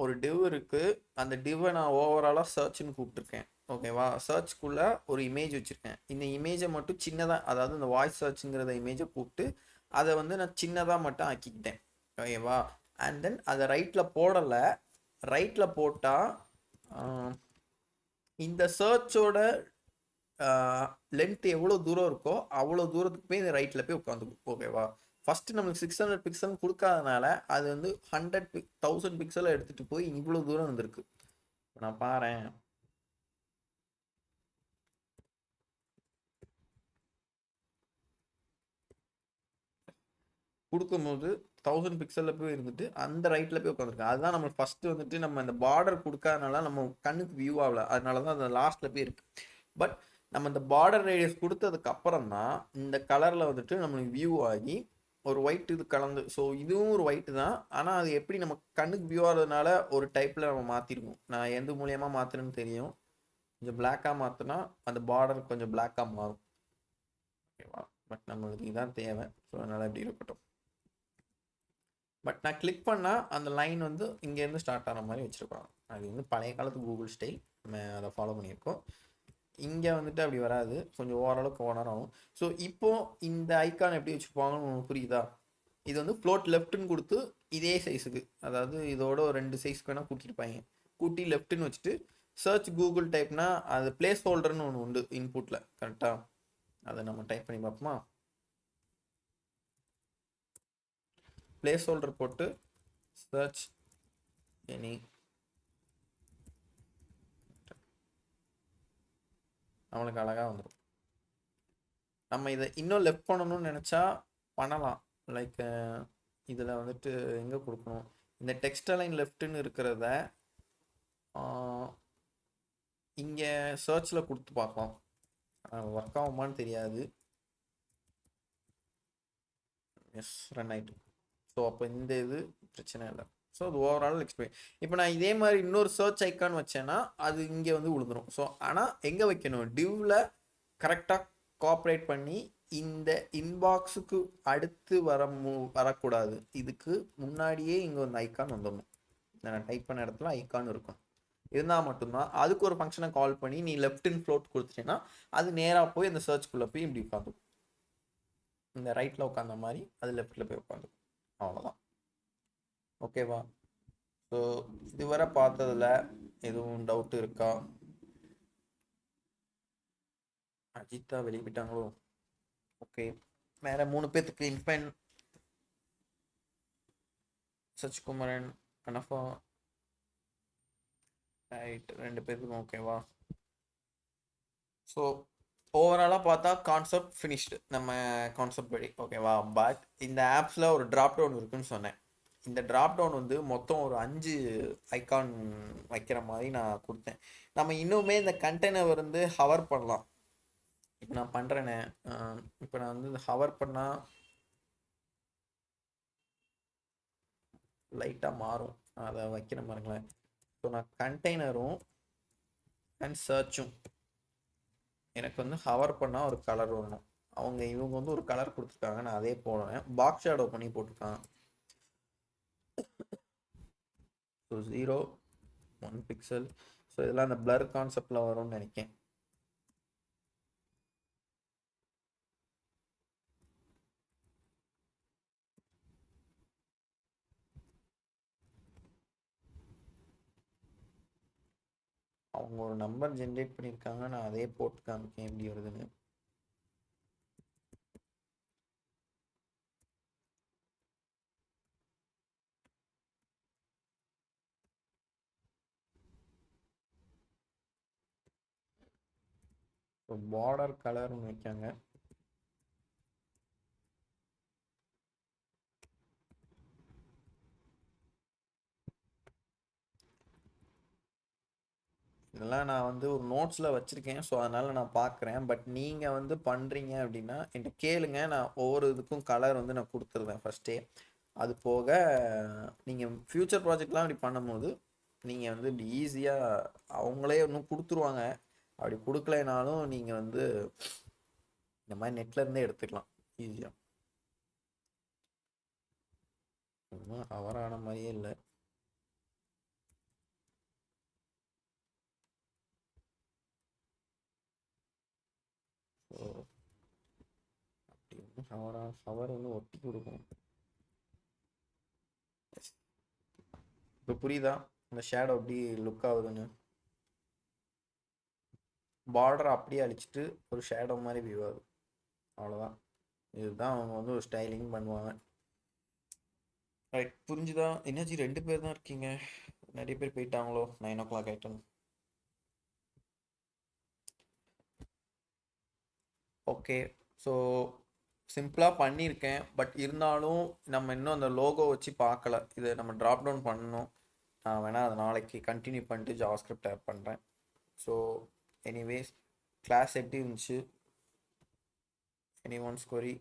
ஒரு டிவ் இருக்குது. அந்த டிவ்வை நான் ஓவராலாக சர்ச்னு கூப்பிட்டுருக்கேன். ஓகேவா? சர்ச்க்குள்ளே ஒரு இமேஜ் வச்சுருக்கேன். இந்த இமேஜை மட்டும் சின்னதாக, அதாவது இந்த வாய்ஸ் சர்ச்சுங்கிறத இமேஜை கூப்பிட்டு அதை வந்து நான் சின்னதாக மட்டும் ஆக்கிக்கிட்டேன். ஓகேவா? அண்ட் தென் அதை ரைட்டில் போடலை. ரைட்டில் போட்டால் இந்த சர்ச்சோட லென்த் எவ்வளோ தூரம் இருக்கோ அவ்வளோ தூரத்துக்கு போய் இந்த ரைட்டில் போய் உட்காந்துக்கும். ஓகேவா? ஃபஸ்ட்டு நம்மளுக்கு 600 பிக்சல் கொடுக்காதனால அது வந்து 1000 பிக்சலை எடுத்துகிட்டு போய் இவ்வளோ தூரம் வந்திருக்கு. நான் பாறேன். கொடுக்கும்போது 1000 பிக்சலில் போய் இருந்துட்டு அந்த ரைட்டில் போய் உட்காந்துருக்கு. அதுதான் நம்ம ஃபஸ்ட்டு வந்துட்டு நம்ம அந்த பார்டர் கொடுக்காதனால நம்ம கண்ணுக்கு வியூ ஆகலை. அதனால தான் அந்த லாஸ்ட்டில் போய் இருக்குது. பட் நம்ம இந்த பார்டர் ரேடியஸ் கொடுத்ததுக்கு அப்புறம் தான் இந்த கலரில் வந்துட்டு நம்மளுக்கு வியூ ஆகி ஒரு ஒயிட் இது கலந்து. ஸோ இதுவும் ஒரு ஒயிட்டு தான். ஆனால் அது எப்படி நம்ம கண்ணுக்கு வியூ ஆகிறதுனால ஒரு டைப்பில் நம்ம மாற்றிருக்கோம். நான் எந்த மூலியமாக மாற்றுறேன்னு தெரியும். கொஞ்சம் பிளாக்காக மாற்றினா அந்த பார்டர் கொஞ்சம் பிளாக்காக மாறும். ஓகேவா? பட் நம்மளுக்கு இதுதான் தேவை. ஸோ அதனால் எப்படி இருக்கட்டும். பட் நான் கிளிக் பண்ணால் அந்த லைன் வந்து இங்கேருந்து ஸ்டார்ட் ஆகிற மாதிரி வச்சுருப்பாங்க. அது வந்து பழைய காலத்து கூகுள் ஸ்டைல். நம்ம அதை ஃபாலோ பண்ணியிருக்கோம். இங்கே வந்துட்டு அப்படி வராது. கொஞ்சம் ஓரளவுக்கு ஓனர் ஆகும். ஸோ இப்போது இந்த ஐக்கான் எப்படி வச்சுருப்பாங்கன்னு புரியுதா? இது வந்து ஃப்ளோட் லெஃப்ட்டுன்னு கொடுத்து இதே சைஸுக்கு, அதாவது இதோட ஒரு 2 சைஸ்க்கு வேணால் கூட்டியிருப்பாங்க. கூட்டி லெஃப்ட்டுன்னு வச்சுட்டு சர்ச் கூகுள் டைப்னா அது பிளேஸ் ஹோல்டர்னு ஒன்று உண்டு இன்புட்டில். கரெக்டாக? அதை நம்ம டைப் பண்ணி பார்ப்போமா? பிளேஸ் ஹோல்டர் போட்டு சர்ச் எனி நம்மளுக்கு அழகாக வந்துடும். நம்ம இதை இன்னும் லெஃப்ட் பண்ணணும்னு நினச்சா பண்ணலாம். லைக் இதில் வந்துட்டு எங்கே கொடுக்கணும்? இந்த டெக்ஸ்ட் அலைன் லெஃப்ட்டுன்னு இருக்கிறத இங்கே சர்ச்சில் கொடுத்து பார்க்கலாம். ஒர்க் ஆகுமான்னு தெரியாது. எஸ், ரன் ஆகிட்டு. ஸோ அப்போ இந்த இது பிரச்சனை இல்லை. ஸோ அது ஓவரால் எக்ஸ்பிளைன். இப்போ நான் இதே மாதிரி இன்னொரு சர்ச் ஐக்கான் வச்சேன்னா அது இங்கே வந்து விழுந்துடும். ஸோ ஆனால் எங்கே வைக்கணும்? டிவ்வில் கரெக்டாக கோஆப்ரேட் பண்ணி இந்த இன்பாக்ஸுக்கு அடுத்து வரக்கூடாது. இதுக்கு முன்னாடியே இங்கே வந்து ஐக்கான் வந்துடணும். நான் டைப் பண்ண இடத்துல ஐக்கான் இருக்கும். இருந்தால் மட்டும்தான் அதுக்கு ஒரு ஃபங்க்ஷனை கால் பண்ணி நீ லெஃப்ட் இன் ஃப்ளோட் கொடுத்துட்டேன்னா அது நேராக போய் அந்த சர்ச்சுக்குள்ளே போய் இப்படி உட்காந்துக்கும். இந்த ரைட்டில் உட்காந்த மாதிரி அது லெஃப்டில் போய் உட்காந்துக்கும். அவ்வளோதான். ஓகேவா? ஸோ இதுவரை பார்த்ததில் எதுவும் டவுட் இருக்கா? அஜித்தா வெளியிட்டாங்களோ? ஓகே, வேற 3 பேர்த்துக்கு இன்ஃபைன், சச்சிகுமரன், அனஃபா, ரைட், 2 பேர்த்துக்கும் ஓகேவா? ஸோ ஓவராலாக பார்த்தா கான்செப்ட் ஃபினிஷ்டு நம்ம கான்செப்ட் படி. ஓகேவா? பட் இந்த ஆப்ஸில் ஒரு ட்ராப் டவுன் இருக்குன்னு சொன்னேன். இந்த ட்ராப் டவுன் வந்து மொத்தம் ஒரு 5 ஐக்கான் வைக்கிற மாதிரி நான் கொடுத்தேன். நம்ம இன்னுமே இந்த கண்டெய்னர் வந்து ஹவர் பண்ணலாம். இப்போ நான் பண்ணுறேனே, இப்போ நான் வந்து ஹவர் பண்ணால் லைட்டாக மாறும். அதை வைக்கிற பாருங்களேன். ஸோ நான் கண்டெய்னரும் அண்ட் சர்ச்சும் எனக்கு வந்து ஹவர் பண்ணால் ஒரு கலர் வரணும். இவங்க வந்து ஒரு கலர் கொடுத்துருக்காங்க. நான் அதே போடுவேன். பாக்ஸ் ஷேடோ பண்ணி போட்டிருக்காங்க. So 0 1 pixel. ஸோ இதெல்லாம் அந்த பிளர் கான்செப்டில் வரும்னு நினைக்கிறேன். அவங்க ஒரு நம்பர் ஜென்ரேட் பண்ணியிருக்காங்க, நான் அதே போட்டு காமிக்கேன் எப்படி வருதுன்னு. பார்டர் கலர் ஒன்று வைக்காங்க. இதெல்லாம் நான் வந்து ஒரு நோட்ஸில் வச்சுருக்கேன், ஸோ அதனால் நான் பார்க்குறேன். பட் நீங்கள் வந்து பண்ணுறீங்க அப்படின்னா என்கிட்ட கேளுங்க, நான் ஒவ்வொரு இதுக்கும் கலர் வந்து நான் கொடுத்துருவேன் ஃபஸ்ட்டே. அது போக நீங்கள் ஃப்யூச்சர் ப்ராஜெக்ட்லாம் அப்படி பண்ணும்போது நீங்கள் வந்து இப்படி ஈஸியாக அவங்களே இன்னும் கொடுத்துருவாங்க. அப்படி கொடுக்கலைனாலும் நீங்கள் வந்து இந்த மாதிரி நெட்லேருந்தே எடுத்துக்கலாம் ஈஸியாக. ஒன்றும் ஹவரான மாதிரியே இல்லை. ஸோ அப்படி ஒன்றும் ஹவர் வந்து ஒட்டி கொடுக்கும். இப்போ புரியுதா இந்த ஷேடோ எப்படி லுக் ஆகுதுன்னு? பார்டரை அப்படியே அழிச்சிட்டு ஒரு ஷேடோ மாதிரி வியூ ஆகுது, அவ்வளோதான். இதுதான் அவங்க வந்து ஒரு ஸ்டைலிங் பண்ணுவாங்க. ரைட், புரிஞ்சுதா? என்னாச்சு 2 பேர் தான் இருக்கீங்க, நிறைய பேர் போயிட்டாங்களோ? 9 o'clock ஆயிட்டோம். ஓகே, ஸோ சிம்பிளாக பண்ணியிருக்கேன். பட் இருந்தாலும் நம்ம இன்னும் அந்த லோகோ வச்சு பார்க்கல, இதை நம்ம ட்ராப் டவுன் பண்ணணும். நான் வேணால் அதை நாளைக்கு கண்டினியூ பண்ணிட்டு ஜாவாஸ்கிரிப்ட் ஆட் பண்ணுறேன். ஸோ எனிவேஸ், கிளாஸ் எப்படி இருந்துச்சு? எனி ஒன்ஸ் கொரி?